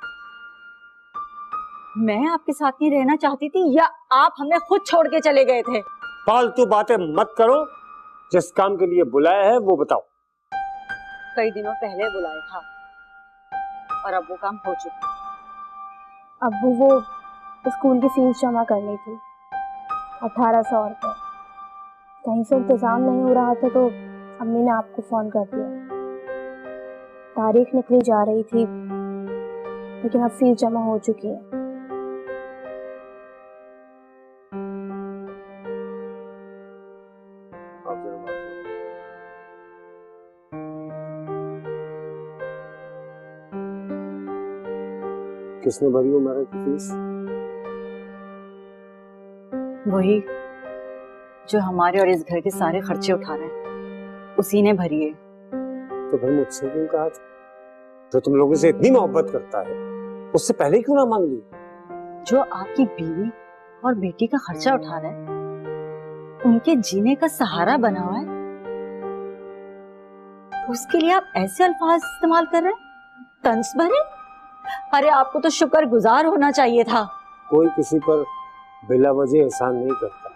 मैं आपके साथ नहीं रहना चाहती थी या आप हमें खुद छोड़ के चले गए थे? फालतू बातें मत करो। जिस काम के लिए बुलाया है वो बताओ। कई दिनों पहले बुलाया था और अब वो काम हो चुका। अब्बू, वो स्कूल की फीस जमा करनी थी, 1800 रुपये। कहीं से इंतजाम नहीं हो रहा था तो अम्मी ने आपको फोन कर दिया। तारीख निकली जा रही थी, लेकिन अब फीस जमा हो चुकी है। किसने भरी हो मेरे की फीस? वही जो हमारे और इस घर के सारे खर्चे उठा रहे हैं, उसी ने भरी है। तो फिर मुझसे क्यों कहा था? जो तुम लोगों से इतनी मोहब्बत करता है, उससे पहले क्यों ना मांग ली? जो आपकी बीवी और बेटी का खर्चा उठा रहा है, उनके जीने का सहारा बना हुआ है, उसके लिए आप ऐसे अल्फाज इस्तेमाल कर रहे हैं? तंस भरे? अरे आपको तो शुक्रगुजार होना चाहिए था। कोई किसी पर बिला वजह एहसान नहीं करता।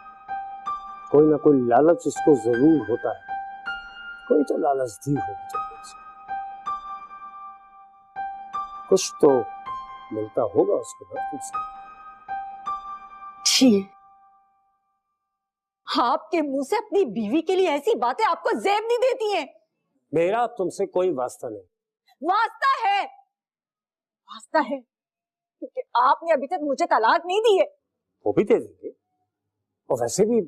कोई ना कोई लालच उसको जरूर होता है। कोई तो लालच दी होगी तुमने उसे। कुछ तो मिलता होगा उसको ना तुमसे। छी, आपके मुंह से अपनी बीवी के लिए ऐसी बातें आपको ज़ेब नहीं देती हैं। मेरा तुमसे कोई वास्ता नहीं। वास्ता है, वास्ता है, क्योंकि आपने अभी तक मुझे तलाक नहीं दी है। वो भी दे देंगे। और वैसे भी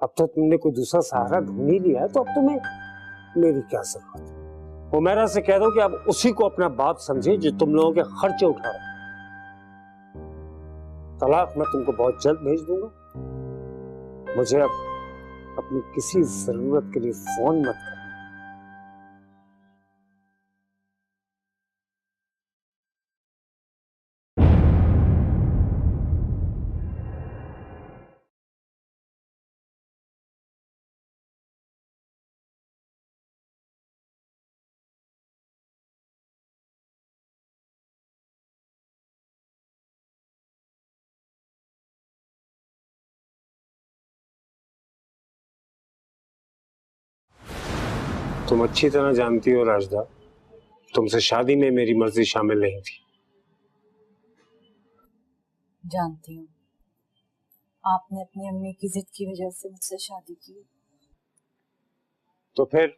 अब तो तुमने कोई दूसरा सहारा ढूंढ ही लिया है, तो अब तुम्हें मेरी क्या जरूरत है। हुमैरा से कह दो कि अब उसी को अपना बाप समझे जो तुम लोगों के खर्चे उठा रहा है। तलाक मैं तुमको बहुत जल्द भेज दूंगा। मुझे अब अपनी किसी जरूरत के लिए फोन मत करना। तुम अच्छी तरह जानती हो राजदा, तुमसे शादी में मेरी मर्जी शामिल नहीं थी। जानती हूँ, आपने अपनी अम्मी की जिद की वजह से मुझसे शादी की। तो फिर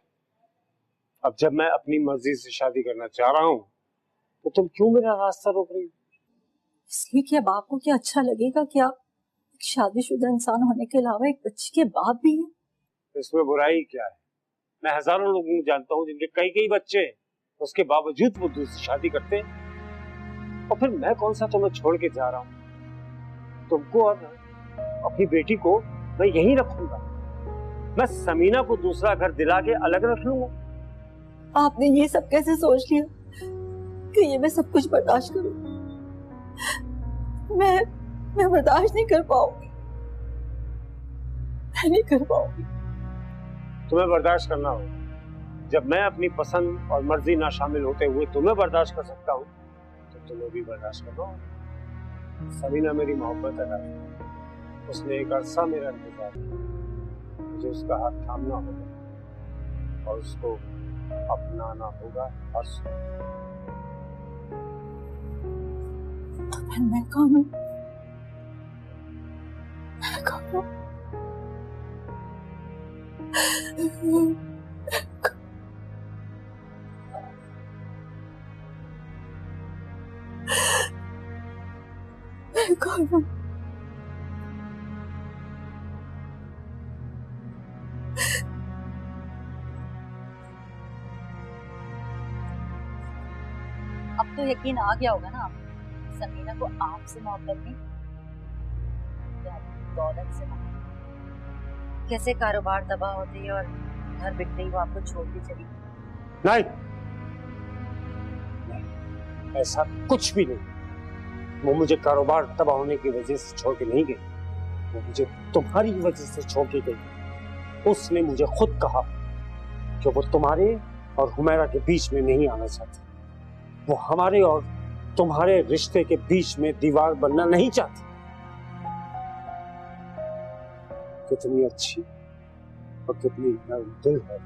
अब जब मैं अपनी मर्जी से शादी करना चाह रहा हूँ, तो तुम क्यों मेरा रास्ता रोक रही हो? इसलिए कि अब आपको क्या अच्छा लगेगा कि आप एक शादीशुदा इंसान होने के अलावा एक बच्ची के बाप भी हैं। इसमें बुराई क्या है? मैं हजारों लोगों को जानता हूँ जिनके कई कई बच्चे हैं, उसके बावजूद वो दूसरी शादी करते हैं। और फिर मैं कौन सा तुम्हें छोड़ के जा रहा हूँ? तुमको और अपनी बेटी को मैं यहीं रखूंगा। मैं समीना को दूसरा घर दिला के अलग रख लूंगा। आपने ये सब कैसे सोच लिया? कि ये मैं सब कुछ बर्दाश्त करूं। मैं बर्दाश्त नहीं कर पाऊंगी, मैं नहीं कर पाऊंगी। तुम्हें बर्दाश्त करना होगा। जब मैं अपनी पसंद और मर्जी ना शामिल होते हुए तुम्हें बर्दाश्त कर सकता हूँ तो तुम्हें भी बर्दाश्त करना होगा। समीना मेरी मोहब्बत है, उसने एक अरसा मेरा इंतजार किया। मुझे उसका हाथ थामना होगा और उसको अपनाना होगा। और मैं कौन हूँ? मैं कौन हूँ? मैं कौन हूँ? अब तो यकीन आ गया होगा ना समीना को आपसे मोहब्बत नहीं, दौलत से मोहब्बत। कैसे कारोबार तबाह होते ही और घर बिकते ही वो आपको छोड़ के चली। नहीं, ऐसा कुछ भी नहीं। वो मुझे कारोबार तबाह होने की वजह से छोड़ के नहीं गई, वो मुझे तुम्हारी वजह से छोड़ के गई। उसने मुझे खुद कहा कि वो तुम्हारे और हुमैरा के बीच में नहीं आना चाहती। वो हमारे और तुम्हारे रिश्ते के बीच में दीवार बनना नहीं चाहती। कितनी अच्छी और कितनी नर्म दिल है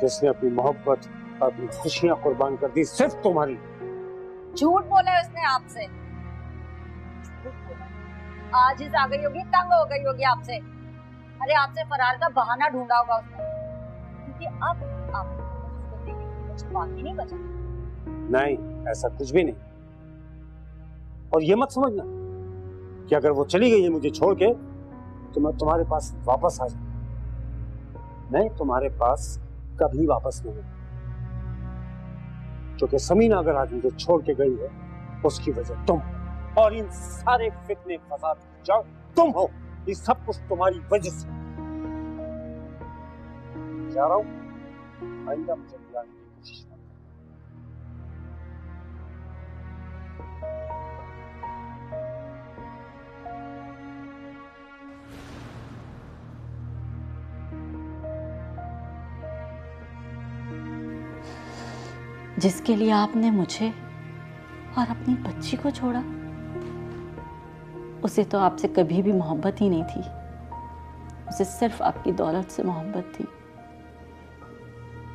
जिसने अपनी मोहब्बत और अपनी खुशियां कुर्बान कर दी सिर्फ तुम्हारी। झूठ बोला है उसने आपसे, झूठ बोला। आज इस आ गई होगी, तंग हो गई होगी आपसे। अरे आपसे फरार का बहाना ढूंढा होगा उसने, क्योंकि अब आपको देखने के कुछ बाकी नहीं बचा। नहीं, ऐसा कुछ भी नहीं। और ये मत समझना कि अगर वो चली गई है मुझे छोड़ के तो मैं तुम्हारे पास वापस आ जाऊं। मैं तुम्हारे पास कभी वापस नहीं, क्योंकि समीना अगर आज मुझे छोड़ के गई है उसकी वजह तुम हो। और इन सारे फितने फसाद जाओ तुम हो। ये सब कुछ तुम्हारी वजह से। जा रहा हूं, आइंदा मुझे बुलाने की कोशिश मत। जिसके लिए आपने मुझे और अपनी बच्ची को छोड़ा, उसे तो आपसे कभी भी मोहब्बत ही नहीं थी। उसे सिर्फ आपकी दौलत से मोहब्बत थी।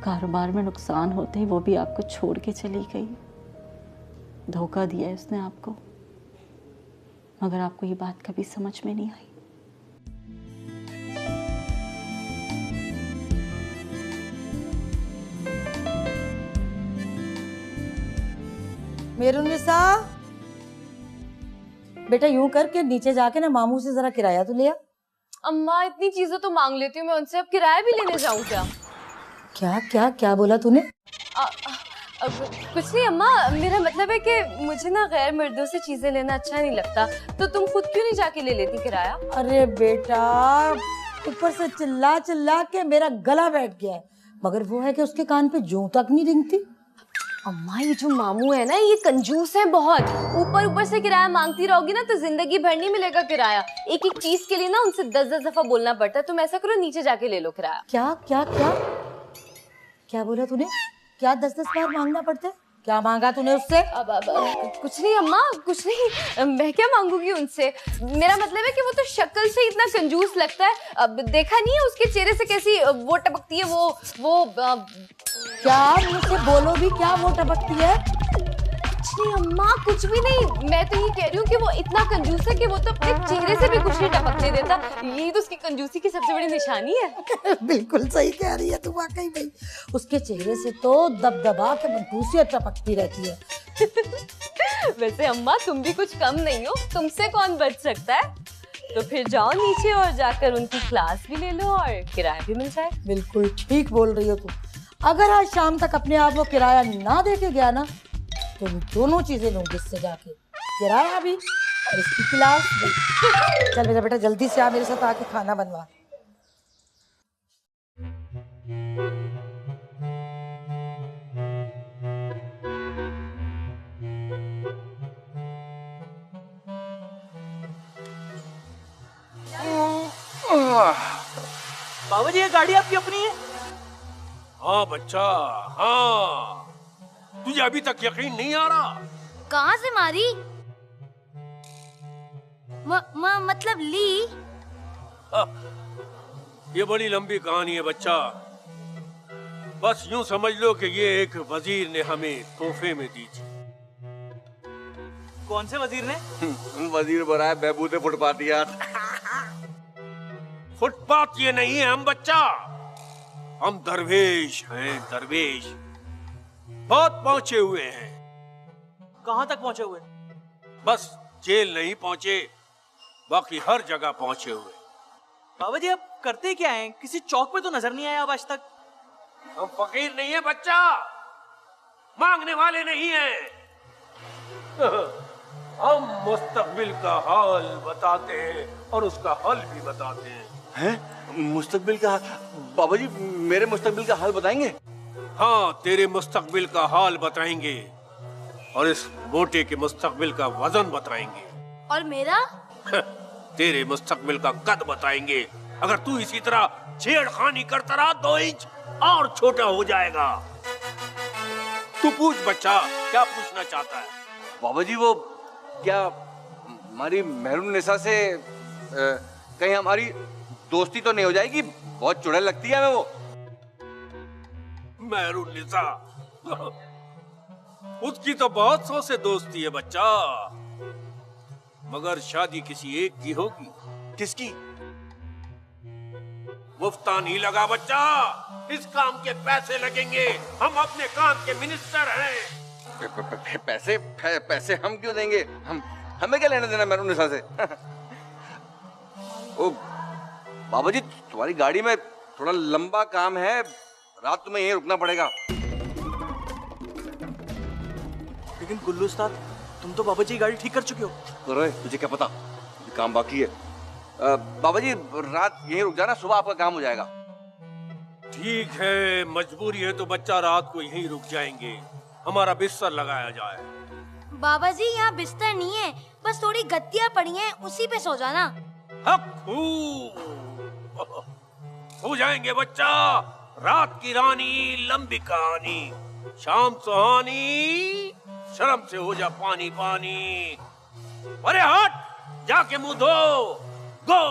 कारोबार में नुकसान होते ही वो भी आपको छोड़ के चली गई। धोखा दिया है उसने आपको, मगर आपको ये बात कभी समझ में नहीं आई। मेरुनिसा, बेटा यूं करके नीचे जाके ना मामू से जरा किराया तो लिया। अम्मा इतनी चीजें तो मांग लेती हूँ मैं उनसे, अब किराया भी लेने जाऊँ क्या? क्या क्या क्या बोला तूने? कुछ नहीं अम्मा, मेरा मतलब है कि मुझे ना गैर मर्दों से चीजें लेना अच्छा नहीं लगता, तो तुम खुद क्यों नहीं जाके ले लेती किराया? अरे बेटा, ऊपर से चिल्ला चिल्ला के मेरा गला बैठ गया है, मगर वो है कि उसके कान पे जूं तक नहीं रिंगती। अम्मा ये जो मामू है ना, ये कंजूस है बहुत। ऊपर से किराया मांगती रहोगी ना तो जिंदगी भर नहीं मिलेगा किराया। एक एक चीज के लिए ना उनसे 10-10 दफा बोलना पड़ता है। तुम ऐसा करो, नीचे जाके ले लो किराया। क्या क्या क्या क्या बोला तूने? क्या 10-10 बार मांगना पड़ता है? क्या मांगा तूने उससे? अब कुछ नहीं अम्मा, कुछ नहीं। मैं क्या मांगूंगी उनसे? मेरा मतलब है कि वो तो शक्ल से इतना कंजूस लगता है। अब देखा नहीं है उसके चेहरे से कैसी वो टपकती है, वो क्या मुझसे बोलो भी, क्या वो टपकती है? कुछ नहीं अम्मा, कुछ भी नहीं। मैं तो ये कह रही हूँ कि वो इतना कंजूस है कि वो तो अपने चेहरे से भी कुछ नहीं टपकने देता। यही तो उसकी कंजूसी की सबसे बड़ी निशानी है। बिल्कुल सही कह रही है तू, वाकई में उसके चेहरे से तो दबदबा के मनहूसियत टपकती रहती है। वैसे अम्मा तुम भी कुछ कम नहीं हो, तुमसे कौन बच सकता है? तो फिर जाओ नीचे और जाकर उनकी क्लास भी ले लो और किराया भी मिल जाए। बिल्कुल ठीक बोल रही हो तुम। अगर आज शाम तक अपने आप को किराया ना दे के गया ना, तो दोनों चीजें लूंगी इससे जाके, किराया भी और इसकी क्लास भी। चल मेरा बेटा जल्दी से आ, मेरे साथ आके खाना बनवा। बाबा जी ये गाड़ी आपकी अपनी है? हाँ बच्चा हाँ, तुझे अभी तक यकीन नहीं आ रहा? कहाँ से मारी? मतलब ली? ये बड़ी लंबी कहानी है बच्चा, बस यूं समझ लो कि ये एक वजीर ने हमें तोहफे में दी थी। कौन से वजीर ने? वजीर बनाया बहबूदे फुटपातियात। फुटपाथ ये नहीं है हम बच्चा, हम दरवेश हैं, दरवेश। बहुत पहुंचे हुए हैं। कहाँ तक पहुंचे हुए? बस जेल नहीं पहुंचे, बाकी हर जगह पहुंचे हुए। बाबा जी आप करते क्या हैं? किसी चौक पे तो नजर नहीं आया आप आज तक। हम फकीर नहीं है बच्चा, मांगने वाले नहीं हैं। हम मुस्तकबिल का हाल बताते हैं और उसका हल भी बताते हैं। हैं? मुस्तकबिल का? बाबा जी मेरे मुस्तकबिल का हाल बताएंगे? हाँ तेरे मुस्तकबिल का हाल बताएंगे और इस मोटे के मुस्तकबिल का वजन बताएंगे। और मेरा? तेरे मुस्तकबिल का कद बताएंगे। अगर तू इसी तरह छेड़खानी करता रहा 2 इंच और छोटा हो जाएगा। तू पूछ बच्चा, क्या पूछना चाहता है? बाबा जी वो क्या हमारी मेहरुन्निसा से कहीं हमारी दोस्ती तो नहीं हो जाएगी? बहुत चुड़ैल लगती है हमें वो। मेहरुन्निसा उसकी तो बहुत सौ से दोस्ती है बच्चा, मगर शादी किसी एक की होगी। किसकी? मुफ्ता नहीं लगा बच्चा, इस काम के पैसे लगेंगे। हम अपने काम के मिनिस्टर हैं। पैसे हम क्यों देंगे? हमें क्या लेना देना मेहरुन्निसा से? ओ बाबा जी तुम्हारी गाड़ी में थोड़ा लंबा काम है, रात तुम्हें यहीं रुकना पड़ेगा। लेकिन गुल्लू उस्ताद तुम तो बाबा जी की गाड़ी ठीक कर चुके हो। अरे तुझे क्या पता, काम बाकी है। बाबा जी रात यहीं रुक जाना, सुबह आपका काम हो जाएगा। ठीक है, मजबूरी है तो बच्चा रात को यहीं रुक जाएंगे। हमारा बिस्तर लगाया जाए। बाबा जी यहाँ बिस्तर नहीं है, बस थोड़ी गद्दियाँ पड़ी हैं, उसी पे सो जाना। हो जाएंगे बच्चा, रात की रानी लंबी कहानी, शाम सुहानी, शर्म से हो जा पानी पानी। अरे हट, जाके मुंह धो। गो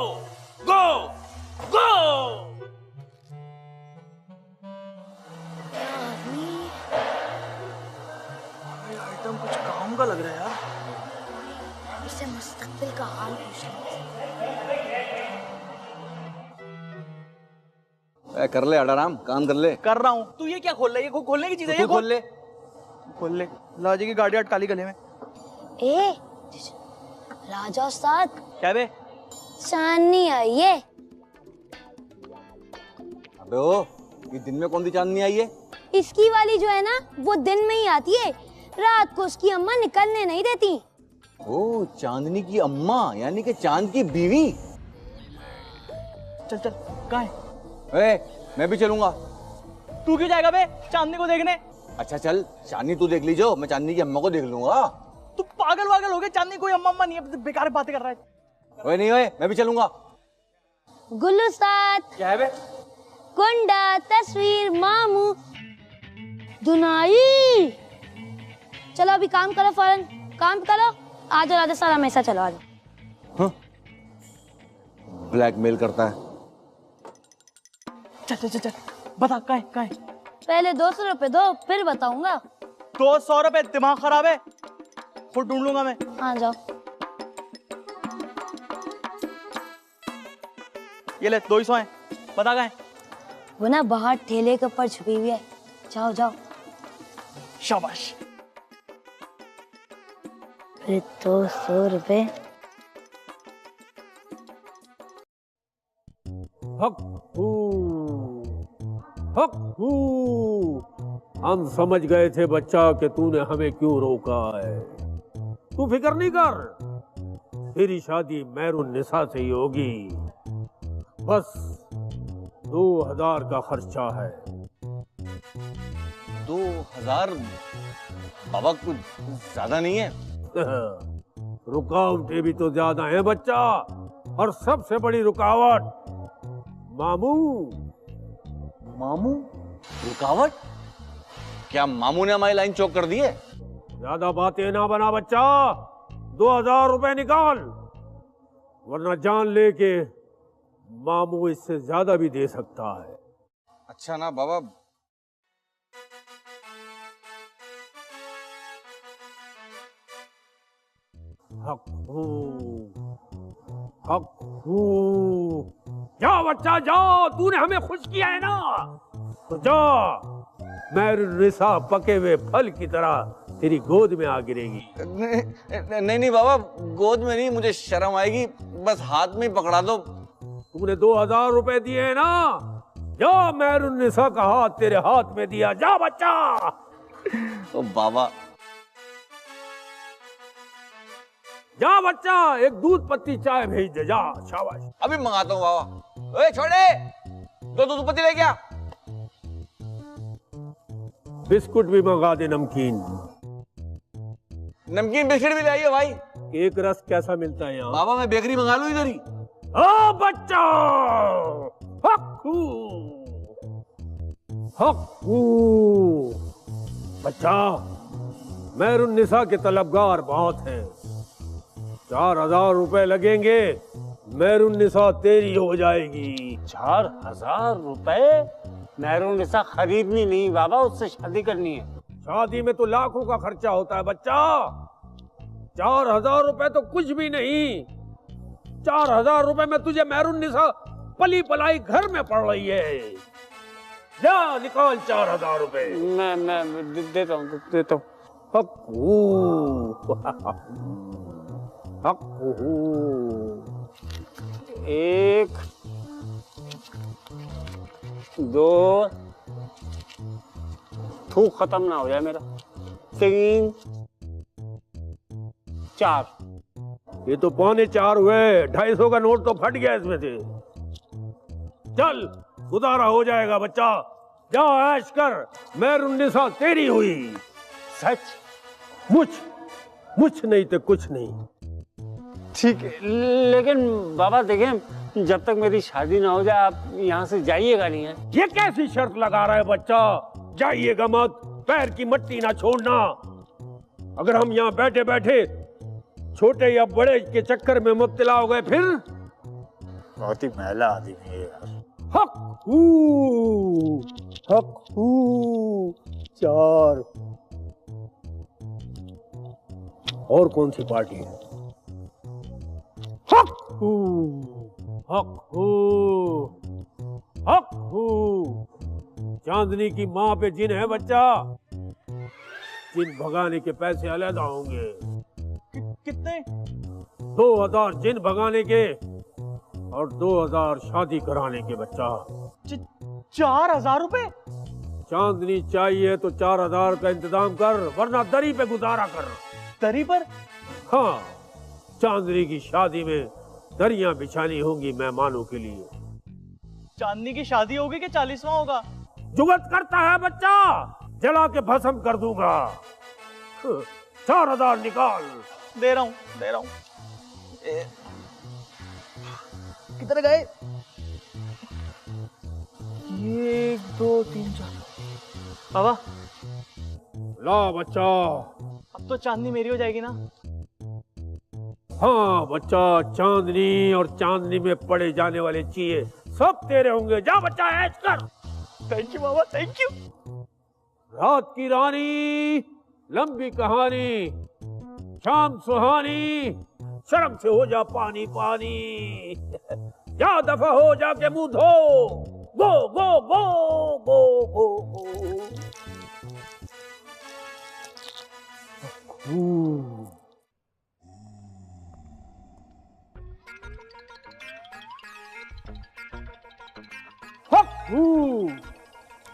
गो गो। आइटम कुछ काम का लग रहा है यार। इसे मुस्तकबिल का हाल पूछना। कर ले आराम, काम कर ले। कर रहा हूँ। तू ये क्या खोल रहा है? ये खोलने की चीज है? ये खोल ले। खोल ले। लाजी की गाड़ी अटका ली गले में। ए राजा उस्ताद, क्या बे? चांदनी आई है। अबे ओ, ये दिन में कौन सी चांदनी आई है? इसकी वाली जो है ना, वो दिन में ही आती है, रात को उसकी अम्मा निकलने नहीं देती। ओ चांदनी की अम्मा, यानी कि चांद की बीवी। चल चल, कहाँ है? मैं भी चलूंगा। तू क्यों जाएगा बे चांदनी को देखने? अच्छा चल, चांदनी तू देख लीजो, मैं चांदनी की अम्मा को देख लूंगा। तू पागल वागल हो गया? चांदनी कोई अम्मा अम्मा नहीं है, बेकार बातें कर रहा है। ओए नहीं ओए, मैं भी चलूंगा। गुल्लू उस्ताद। क्या है बे? कुंडा, तस्वीर, मामू, दुनाई। चलो अभी काम करो, फौरन काम करो। आज राजा सारा हमेशा चलो आज। हाँ? ब्लैकमेल करता है। चल चल चल चल, बता कहाँ है? पहले 200 रुपए दो, फिर बताऊंगा। 200 रुपए? दिमाग खराब है, खुद ढूंढ लूंगा मैं। हाँ जाओ। ये ले 200 है, बता कहाँ है? वो ना बाहर ठेले के ऊपर छुपी हुई है, जाओ जाओ। शाबाश। फिर 200 रुपए। हम समझ गए थे बच्चा कि तूने हमें क्यों रोका है। तू फिक्र नहीं कर, तेरी शादी मेहरुन्निसा से ही होगी। बस 2000 का खर्चा है। 2000? बाबा कुछ ज्यादा नहीं है? रुकावटें भी तो ज्यादा हैं बच्चा, और सबसे बड़ी रुकावट मामू। मामू रुकावट? क्या मामू ने हमारी लाइन चौक कर दी है? ज्यादा बातें ना बना बच्चा, 2000 रुपए निकाल, वरना जान लेके मामू इससे ज्यादा भी दे सकता है। अच्छा ना बाबा। जा बच्चा जा, तूने हमें खुश किया है ना, तो जा। मेहरुन्निसा पके हुए फल की तरह तेरी गोद में आ गिरेगी। नहीं नहीं बाबा, गोद में नहीं, मुझे शर्म आएगी, बस हाथ में ही पकड़ा दो। तूने 2000 रुपए दिए हैं ना, जा, मेहरुन्निसा का हाथ तेरे हाथ में दिया, जा बच्चा। ओ बाबा। जा बच्चा, एक दूध पत्ती चाय भेज दे, जा, शाबाश। अभी मंगाता हूँ बाबा। ओए छोड़े, 2 दूध पत्ती ले क्या? बिस्कुट भी मंगा दे, नमकीन। नमकीन बिस्किट भी ले आइए भाई। केक रस कैसा मिलता है यहाँ? बाबा मैं बेकरी मंगा लूं इधर ही। ओ बच्चा, हक्कू हक्कू। बच्चा, मेहरुन्निसा के तलबगार बहुत हैं, 4000 रुपए लगेंगे, मेहरुन्निसा तेरी हो जाएगी। 4000 रुपए? मेहरुन्निसा खरीदनी नहीं बाबा, उससे शादी करनी है। शादी में तो लाखों का खर्चा होता है बच्चा, 4000 रुपए तो कुछ भी नहीं। 4000 रुपए में तुझे मेहरुन्निसा पली पलाई घर में पड़ रही है। जा निकाल 4000 रुपए। मैं देता हूँ। एक, 2, थूक खत्म ना हो जाए मेरा, 3, 4। ये तो 3.25 हुए, 250 का नोट तो फट गया इसमें से। चल, गुजारा हो जाएगा बच्चा, जा ऐश कर, मेहरुन्निसा तेरी हुई। सच? मुझ नहीं तो कुछ नहीं। ठीक है, लेकिन बाबा देखें, जब तक मेरी शादी ना हो जाए आप यहाँ से जाइएगा नहीं है। ये कैसी शर्त लगा रहा है बच्चा? जाइएगा मत, पैर की मट्टी ना छोड़ना। अगर हम यहाँ बैठे बैठे छोटे या बड़े के चक्कर में मुब्तला हो गए फिर? बहुत ही मैला आदमी है यार। हक्कू हक्कू 4। और कौन सी पार्टी है? हक्कू हक्कू हक्कू। चांदनी की माँ पे जिन है बच्चा, जिन भगाने के पैसे अलग होंगे। कितने? 2000 जिन भगाने के और 2000 शादी कराने के बच्चा। 4000 रुपए? चांदनी चाहिए तो 4000 का इंतजाम कर, वरना दरी पे गुजारा कर। दरी पर? हाँ, चांदनी की शादी में दरियां बिछानी होंगी मेहमानों के लिए। चांदनी की शादी होगी कि 40वां होगा? जुगत करता है बच्चा, जला के भस्म कर दूंगा। 4000 निकाल। दे रहा हूँ। किधर गए? 1, 2, 3, 4। बाबा ला बच्चा। अब तो चांदनी मेरी हो जाएगी ना? हाँ बच्चा, चांदनी और चांदनी में पड़े जाने वाले चीजे सब तेरे होंगे। जा बच्चा ऐश कर। Thank you Baba, thank you. रात की रानी, लंबी कहानी, शाम सुहानी, शर्म से हो जा पानी पानी। या दफा हो जाके मुंह धो, गो गो गो गो गो गो।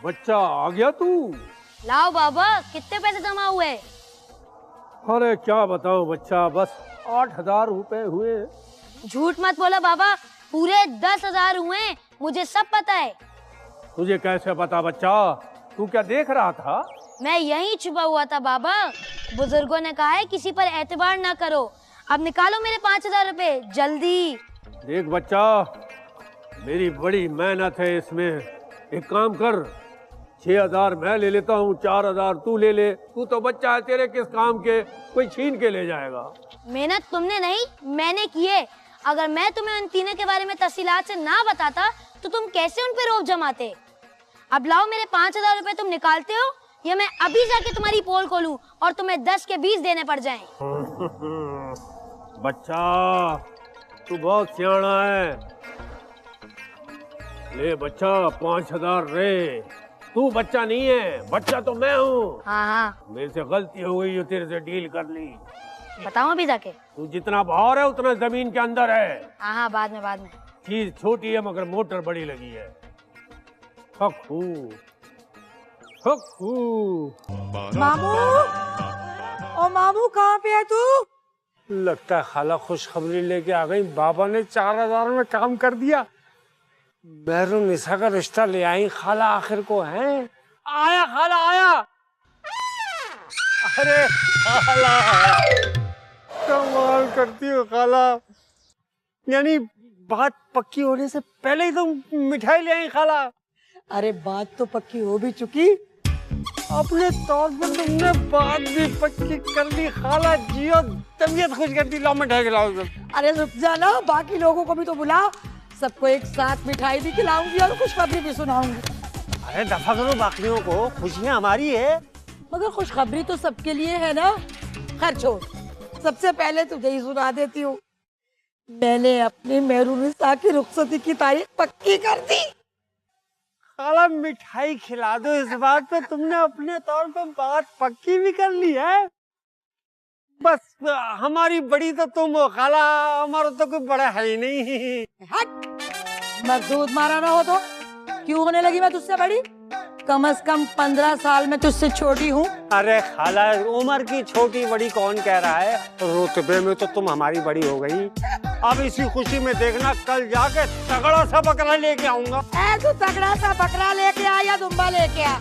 बच्चा आ गया तू? लाओ बाबा, कितने पैसे जमा हुए? अरे क्या बताऊं बच्चा, बस 8000 रुपए हुए। झूठ मत बोला बाबा, पूरे 10,000 हुए, मुझे सब पता है। तुझे कैसे पता बच्चा? तू क्या देख रहा था? मैं यहीं छुपा हुआ था बाबा। बुजुर्गों ने कहा है किसी पर एतबार ना करो। अब निकालो मेरे 5000 रुपए जल्दी। देख बच्चा, मेरी बड़ी मेहनत है इसमें। एक काम कर, 6,000 मैं ले लेता हूँ, 4,000 तू ले ले। तू तो बच्चा है, तेरे किस काम के, कोई छीन के ले जाएगा। मेहनत तुमने नहीं मैंने की है। अगर मैं तुम्हें उन तीनों के बारे में तफसीलात से ना बताता तो तुम कैसे उन पे रौब जमाते। अब लाओ मेरे 5,000 रुपए तुम निकालते हो या मैं अभी जाके तुम्हारी पोल खोलूं और तुम्हें 10 के 20 देने पड़ जाएं। बच्चा तू बहुत सियाना है। ले बच्चा 5,000 रे। तू बच्चा नहीं है, बच्चा तो मैं हूँ। हाँ हाँ मेरे से गलती हो गई, तेरे से डील कर ली। बताओ अभी जाके। तू जितना बाहर है उतना जमीन के अंदर है। हाँ हाँ बाद में। चीज छोटी है मगर मोटर बड़ी लगी है। हक्कू हक्कू। मामू, ओ मामू कहाँ पे है तू? लगता है खाला खुशखबरी लेके आ गई। बाबा ने 4,000 में काम कर दिया। मेहरुनिसा का रिश्ता ले आई खाला आखिर को। है आया खाला आया। अरे खाला कमाल करती हो खाला, यानी बात पक्की होने से पहले ही तुम मिठाई ले आई खाला। अरे बात तो पक्की हो भी चुकी, अपने तौर पर तुमने बात भी पक्की कर ली खाला। जियो, तबीयत खुश कर दी। लाओ मिठाई खिलाओ। अरे रुक जाना, बाकी लोगों को भी तो बुला। सबको एक साथ मिठाई भी खिलाऊंगी और खुशखबरी भी सुनाऊंगी। अरे दफा करो बाकियों को, खुशियाँ हमारी है। मगर खुशखबरी तो सबके लिए है ना। खैर छोड़, सबसे पहले तुझे ही सुना देती हूँ। मैंने अपनी मेहरुनिसा की रुखसती की तारीख पक्की कर दी। खाला मिठाई खिला दो, इस बात पे तुमने अपने तौर पे बात पक्की भी कर ली है। बस हमारी बड़ी तो तुम हो खाला, हमारा तो कोई बड़ा है ही नहीं। हट, मजदूर मारा ना हो तो क्यों होने लगी मैं तुझसे बड़ी? कम से कम 15 साल में तुझसे छोटी हूँ। अरे खाला उम्र की छोटी बड़ी कौन कह रहा है, रुतबे में तो तुम हमारी बड़ी हो गई। अब इसी खुशी में देखना, कल जाके तगड़ा सा बकरा लेके आऊंगा। तू तगड़ा सा बकरा लेके आ या दुम्बा लेके आ,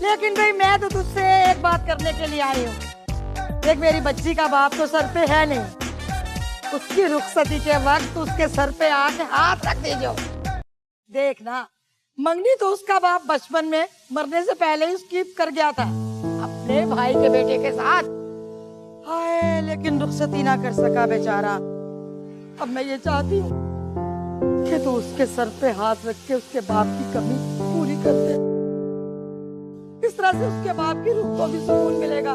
लेकिन भाई मैं तो तुझसे एक बात करने के लिए आई हूँ। देख, मेरी बच्ची का बाप तो सर पे है नहीं। उसकी रुखसती के वक्त उसके सर पे आके हाथ रख दीजिए। देखना, मंगनी तो उसका बाप बचपन में मरने से पहले ही उसकी कर गया था अपने भाई के बेटे के साथ। हाय, लेकिन रुखसती ना कर सका बेचारा। अब मैं ये चाहती हूँ कि तू उसके सर पे हाथ रख के उसके बाप की कमी पूरी कर दे। इस तरह से उसके बाप की रूह को भी सुकून मिलेगा।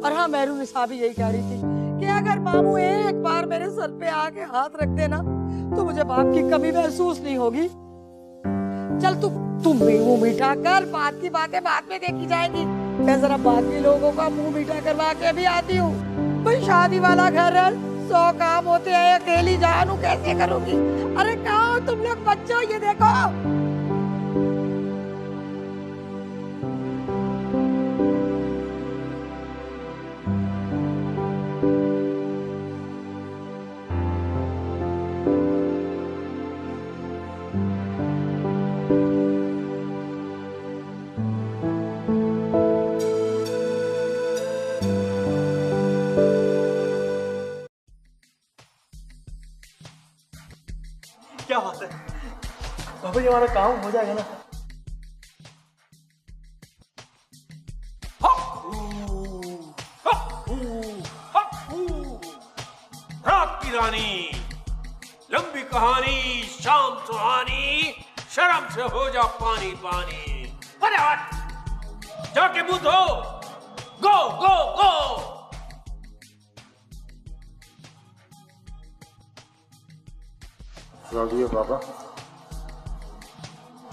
और हाँ, मेहरुनिसा भी यही कह रही थी कि अगर मामू एक बार मेरे सर पे आके हाथ रख देना तो मुझे बाप की कमी महसूस नहीं होगी। चल तू मुंह मीठा कर, बात की बातें बाद में देखी जाएंगी। मैं जरा बाकी लोगों का मुंह मीठा करवा के भी आती हूँ। भाई शादी वाला घर है, 100 काम होते हैं, अकेली जानू कैसे करूंगी। अरे कहाँ हो तुम लोग बच्चों, ये देखो। क्या बात है बाबा, ये हमारा काम हो जाएगा ना? रात की रानी, लंबी कहानी, शाम सुहानी, शर्म से हो जा पानी पानी। अरे हट, जाके मुंह धो। गो गो गो। बाबा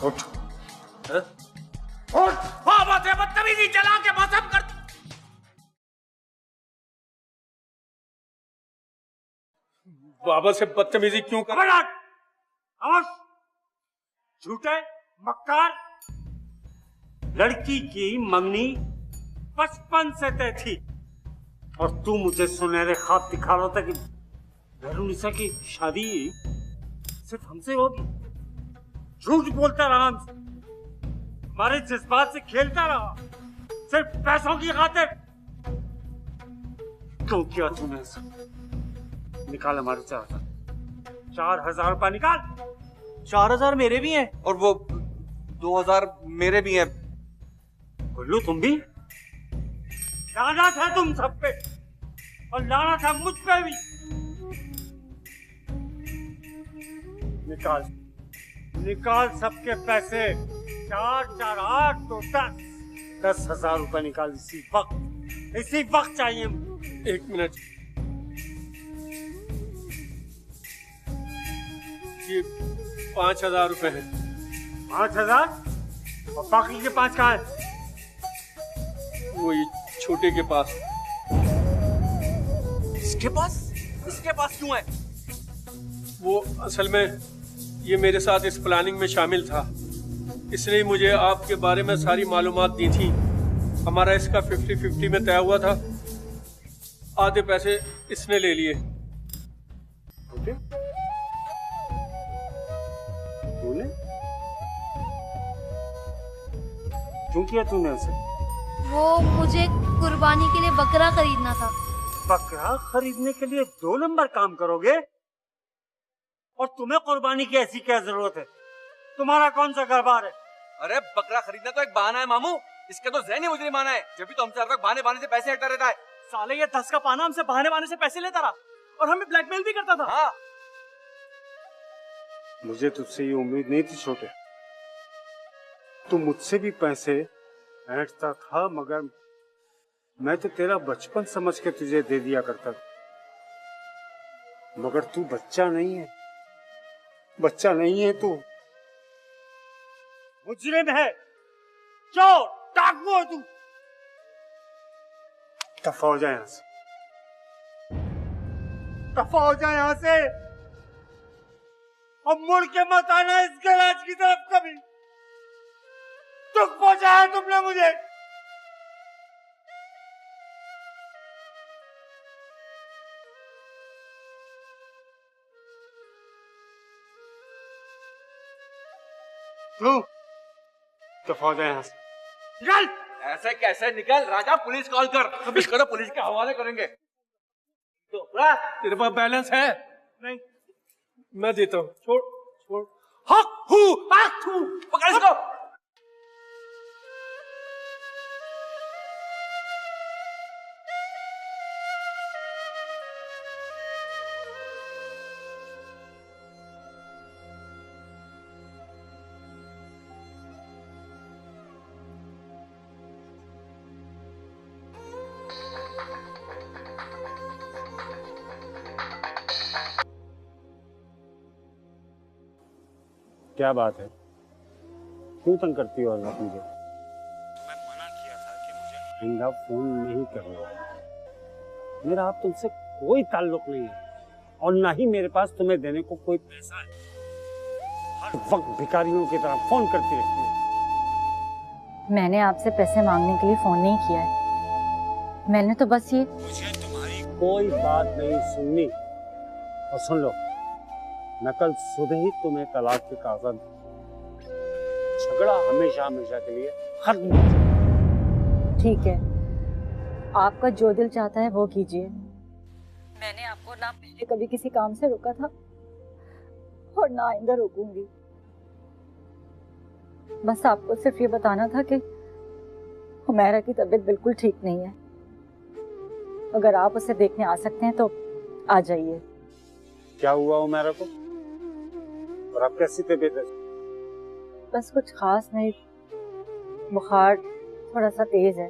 उठ। उठ, बाबा से बदतमीजी चला के मजहब कर। बाबा से बदतमीजी क्यों कर? झूठे मक्कार। लड़की की मंगनी 55 से तय थी और तू मुझे सुनहरे ख्वाब दिखा रहा था कि मेहरुनिसा की शादी सिर्फ हमसे होगी। झूठ बोलता रहा, हमारे जज्बात से खेलता रहा, सिर्फ पैसों की खातिर। क्यों किया तूने ऐसा? निकाल हमारे 4,000 रुपया निकाल। 4000 मेरे भी हैं। और वो 2000 मेरे भी हैं। गुल्लू तुम भी? लानत है तुम सब पे और लानत है मुझ पे भी। निकाल निकाल सबके पैसे। 4 4 8 तो 10,000 रुपए निकाल इसी वक्त चाहिए। 1 मिनट, ये 5000 रुपए है। 5000 और बाकी के 5 कहाँ है? वो ये छोटे के पास। इसके पास क्यों है? वो असल में ये मेरे साथ इस प्लानिंग में शामिल था। इसने ही मुझे आपके बारे में सारी मालूमात दी थी। हमारा इसका 50-50 में तय हुआ था। आधे पैसे इसने ले लिए। तूने क्यों किया तूने उसे? वो मुझे कुर्बानी के लिए बकरा खरीदना था। बकरा खरीदने के लिए 2 नंबर काम करोगे? और तुम्हें कुर्बानी की ऐसी क्या जरूरत है? तुम्हारा कौन सा कारोबार है? अरे बकरा खरीदना तो एक बहाना है मामू। इसका तो ज़हनी मुजरिम बहाना है। जब भी तो हमसे हर वक्त बहाने से पैसे हटता रहता है। साले ये 10 का पाना हमसे बहाने से पैसे लेता रहा और हमें ब्लैकमेल भी करता था। हाँ। मुझे तुझसे ये उम्मीद नहीं थी छोटे। तू मुझसे भी पैसे ऐंठता था, मगर मैं तो तेरा बचपन समझ के तुझे दे दिया करता था। मगर तू बच्चा नहीं है, बच्चा नहीं है तू। मुजरिम है, चोर, डाकू है तू। दफा हो जाए यहां से, दफा हो जाए यहां से और मुड़ के मत आना इस गैराज की तरफ कभी। दुख पहुंचाया तुमने मुझे। तू दफा हो जाए यहां से। निकल। ऐसे कैसे निकल? राजा पुलिस कॉल कर। अब इसको तो पुलिस के हवाले करेंगे। तो तेरे पास बैलेंस है? नहीं। मैं देता हूँ। छोड़ छोड़। पकड़ इसको। क्या बात है? क्यों तंग करती हो औरत मुझे? मैं मना किया था कि मुझे आइंदा फोन नहीं करना। मेरा आप तुमसे कोई ताल्लुक नहीं है और ना ही मेरे पास तुम्हें देने को कोई पैसा है। हर वक्त भिखारियों की तरह फोन करती रहती है। मैंने आपसे पैसे मांगने के लिए फोन नहीं किया है। मैंने तो बस ये मुझे तुम्हारी कोई बात नहीं सुननी। और सुन लो, मैं कल सुबह ही तुम्हें तलाक के कागज। झगड़ा हमेशा हमेशा के लिए खत्म हो जाए। ठीक है, आपका जो दिल चाहता है वो कीजिए। मैंने आपको ना पहले कभी किसी काम से रोका था और ना आइंदा रोकूंगी। बस आपको सिर्फ ये बताना था कि हुमैरा की तबीयत बिल्कुल ठीक नहीं है। अगर आप उसे देखने आ सकते हैं तो आ जाइए। क्या हुआ हुमैरा को और आप कैसी तबीयत है? बस कुछ खास नहीं, बुखार थोड़ा सा तेज है,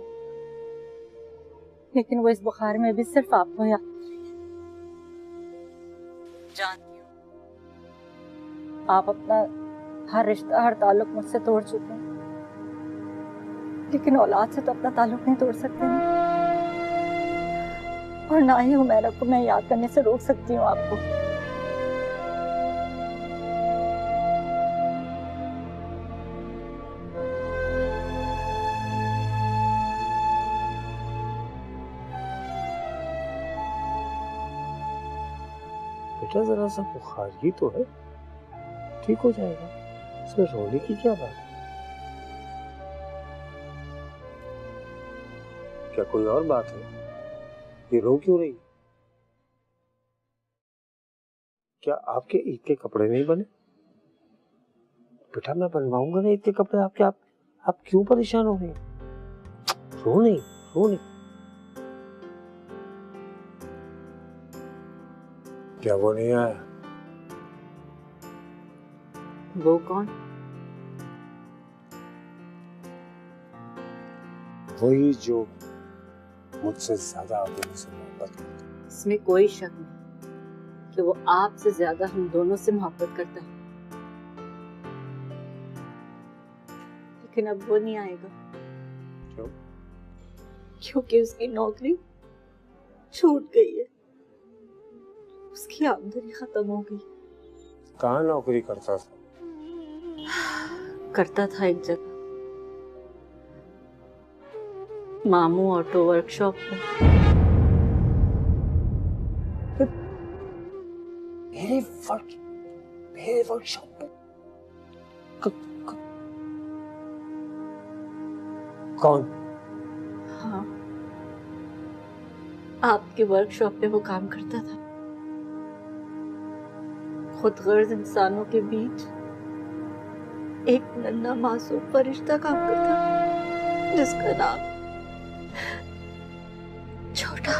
लेकिन वो इस बुखार में भी सिर्फ आपको याद जानती हूँ। आप अपना हर रिश्ता, हर ताल्लुक मुझसे तोड़ चुके हैं, लेकिन औलाद से तो अपना ताल्लुक नहीं तोड़ सकते हैं। और ना ही हुमैरा को मैं याद करने से रोक सकती हूँ आपको। बेटा जरा सा बुखार ही तो है, ठीक हो जाएगा। इसमें रोने की क्या बात है? क्या कोई और बात है? ये रो क्यों रही? क्या आपके ईद के कपड़े नहीं बने? बेटा मैं बनवाऊंगा ना इतने कपड़े आपके। आप क्यों परेशान हो रहे हैं? रो नहीं, रो नहीं। क्या वो नहीं आया? वो कौन? वही जो मुझसे ज्यादा आप दोनों से मोहब्बत करता है। इसमें कोई शक नहीं कि वो आपसे ज्यादा हम दोनों से मोहब्बत करता है, लेकिन अब वो नहीं आएगा। क्यों? क्योंकि उसकी नौकरी छूट गई है, उसकी आमदनी खत्म हो गई। कहाँ नौकरी करता था? करता था एक जगह, मामू ऑटो वर्कशॉप में। मेरे वर्कशॉप में? कौन? हाँ, आपके वर्कशॉप में वो काम करता था। खुदगर्ज इंसानों के बीच एक नन्हा मासूम फरिश्ता काम करता था, जिसका नाम छोटा।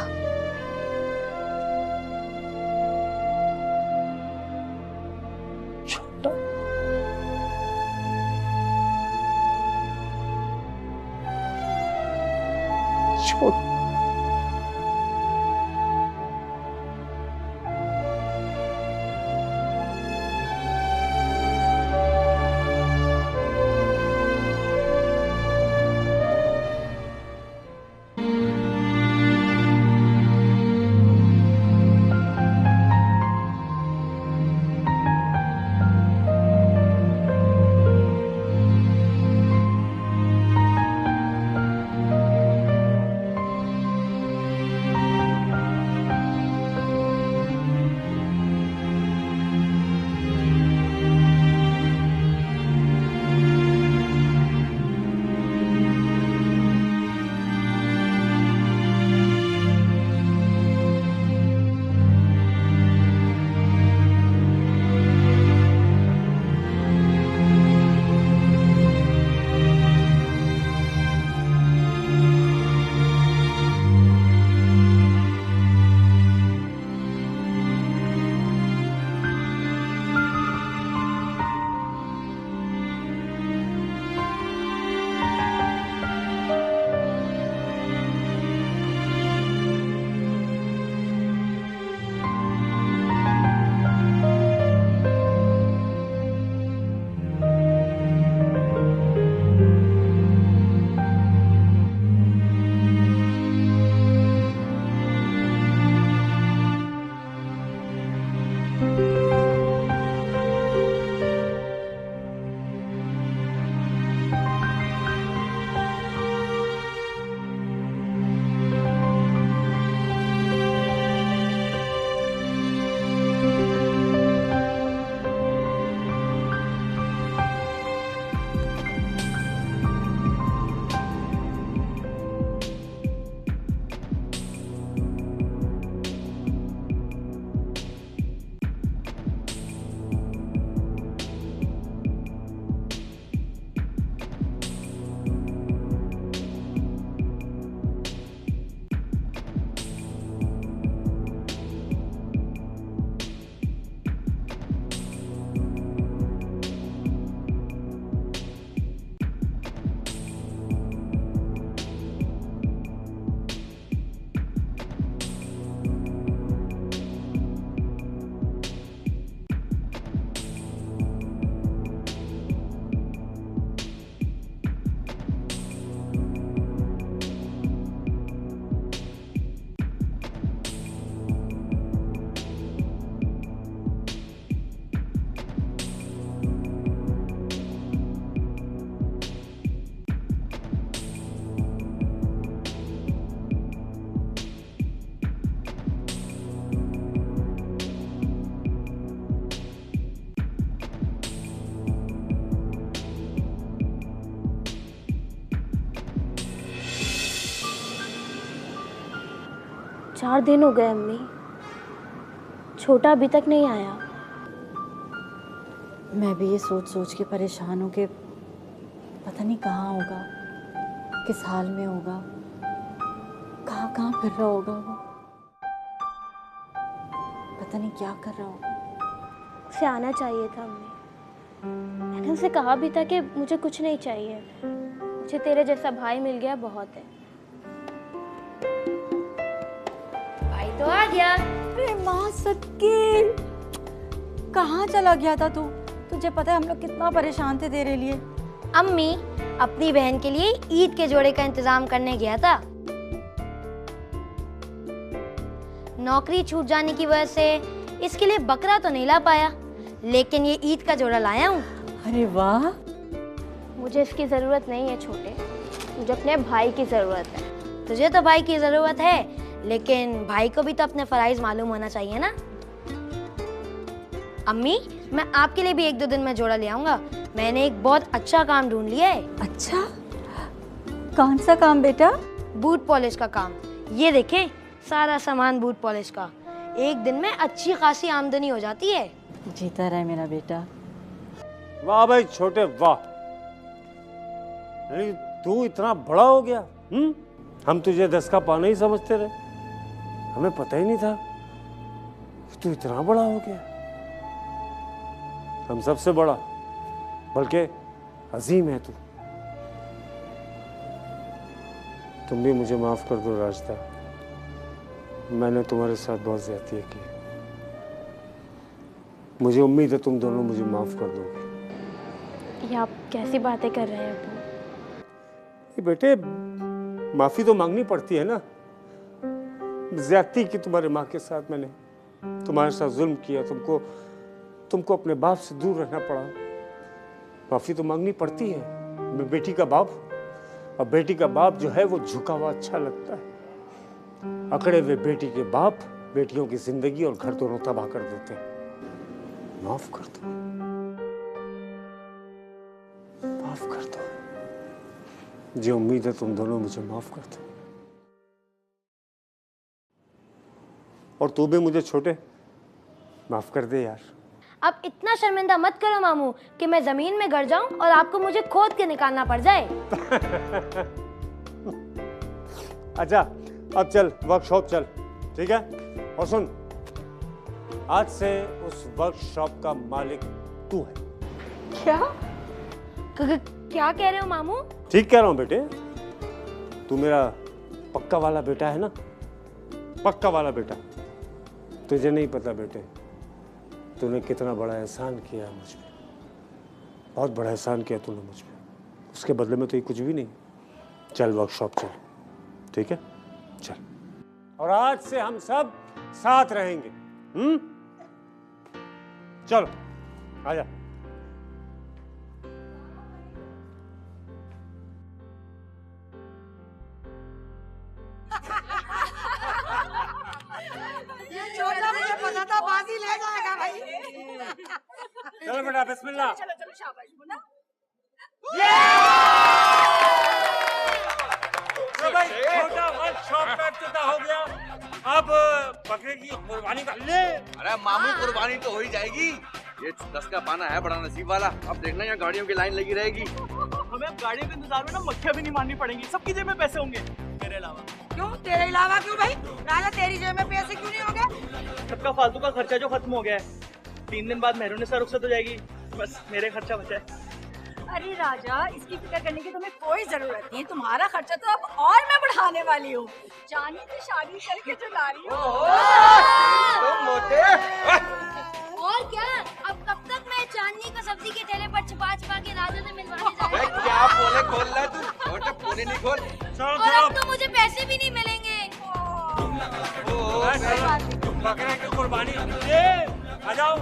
छोटा? छोटा? चार दिन हो गए अम्मी, छोटा अभी तक नहीं आया। मैं भी ये सोच सोच के परेशान हूँ कि पता नहीं कहाँ होगा, किस हाल में होगा, कहाँ कहाँ फिर रहा होगा वो, पता नहीं क्या कर रहा होगा। उसे आना चाहिए था अम्मी। मैंने उसे कहा भी था कि मुझे कुछ नहीं चाहिए, मुझे तेरे जैसा भाई मिल गया बहुत है। भाई तो आ गया। अरे माँ सबकी, कहाँ चला गया था तू? तुझे पता है हम लोग कितना परेशान थे तेरे लिए। अम्मी, अपनी बहन के लिए ईद के जोड़े का इंतजाम करने गया था। नौकरी छूट जाने की वजह से इसके लिए बकरा तो नहीं ला पाया, लेकिन ये ईद का जोड़ा लाया हूँ। अरे वाह। मुझे इसकी जरूरत नहीं है छोटे, मुझे अपने भाई की जरूरत है। तुझे तो भाई की जरूरत है, लेकिन भाई को भी तो अपने फराइज मालूम होना चाहिए ना। अम्मी, मैं आपके लिए भी 1-2 दिन में जोड़ा ले आऊंगा। मैंने एक बहुत अच्छा काम ढूंढ लिया है। अच्छा, कौन सा काम बेटा? बूट पॉलिश का काम। ये देखें, सारा सामान बूट पॉलिश का। एक दिन में अच्छी खासी आमदनी हो जाती है। जीता रहे मेरा बेटा। वाह भाई छोटे वाह, अरे तू इतना बड़ा हो गया। हम तुझे 10 का पाना ही समझते रहे, हमें पता ही नहीं था तू इतना बड़ा हो गया। हम सबसे बड़ा, बल्कि अजीम है तू। तुम भी मुझे माफ कर दो राजदा, मैंने तुम्हारे साथ बहुत ज्यादतियां की। मुझे उम्मीद है तुम दोनों मुझे माफ कर दोगे। ये आप कैसी बातें कर रहे हैं अब्बू? ये बेटे, माफी तो मांगनी पड़ती है ना। ज्यादती की तुम्हारे माँ के साथ, मैंने तुम्हारे साथ जुल्म किया, तुमको अपने बाप से दूर रहना पड़ा। माफी तो मांगनी पड़ती है। बेटी का बाप, और बेटी का बाप जो है वो झुका हुआ अच्छा लगता है। अकड़े हुए बेटी के बाप बेटियों की जिंदगी और घर दोनों तबाह कर देते हैं। माफ कर दो, माफ कर दो। जी उम्मीद है तुम दोनों मुझे माफ कर दो। और तू भी मुझे छोटे माफ कर दे यार। अब इतना शर्मिंदा मत करो मामू कि मैं जमीन में गिर जाऊं और आपको मुझे खोद के निकालना पड़ जाए। अच्छा, अब चल वर्कशॉप चल, ठीक है? और सुन, आज से उस वर्कशॉप का मालिक तू है। क्या? क्या कह रहे हो मामू? ठीक कह रहा हूँ बेटे, तू मेरा पक्का वाला बेटा है ना, पक्का वाला बेटा। तुझे नहीं पता बेटे, तूने कितना बड़ा एहसान किया मुझ पे, बहुत बड़ा एहसान किया तूने मुझ पे। उसके बदले में तो ये कुछ भी नहीं। चल वर्कशॉप चल, ठीक है? चल। और आज से हम सब साथ रहेंगे। चलो आजा। ये छोटा मुझे पता था बाजी ले जाएगा भाई। चलो बेटा, बिस्मिल्लाह। चलो चलो, शाबाश बोला। तो भाई छोटा वर्कशॉप का इफ्तिताह हो गया। अब बकरे की कुर्बानी कर ले। अरे मामू, कुर्बानी तो हो ही जाएगी। ये 10 का पाना है बड़ा नसीब वाला। अब देखना यहाँ गाड़ियों की लाइन लगी रहेगी। हमें अब गाड़ियों के इंतजार में ना मक्खियाँ भी नहीं मारनी पड़ेंगी। सबकी जेब में पैसे होंगे, मेरे अलावा। क्यों तेरे अलावा क्यों भाई? राजा तेरी जेब में पैसे क्यों नहीं होंगे? सबका फालतू का खर्चा जो खत्म हो गया है। 3 दिन बाद मेहरून से रुखसत हो जाएगी, बस मेरे खर्चा बचा है। अरे राजा, इसकी फिक्र करने की तुम्हें कोई जरूरत नहीं। तुम्हारा खर्चा तो अब और मैं बढ़ाने वाली हूँ। जानी से शादी करके जो ला रही हूँ। और क्या, अब कब तक मैं चांदनी को सब्जी के ठेले पर छुपा छुपा के राजा से मिलवाने जाऊंगी? क्या पोले खोल रहा है तू? छोटे पोले नहीं खोल। और अब तो मुझे पैसे भी नहीं मिलेंगे। बकरे की कुर्बानी आ जाओ।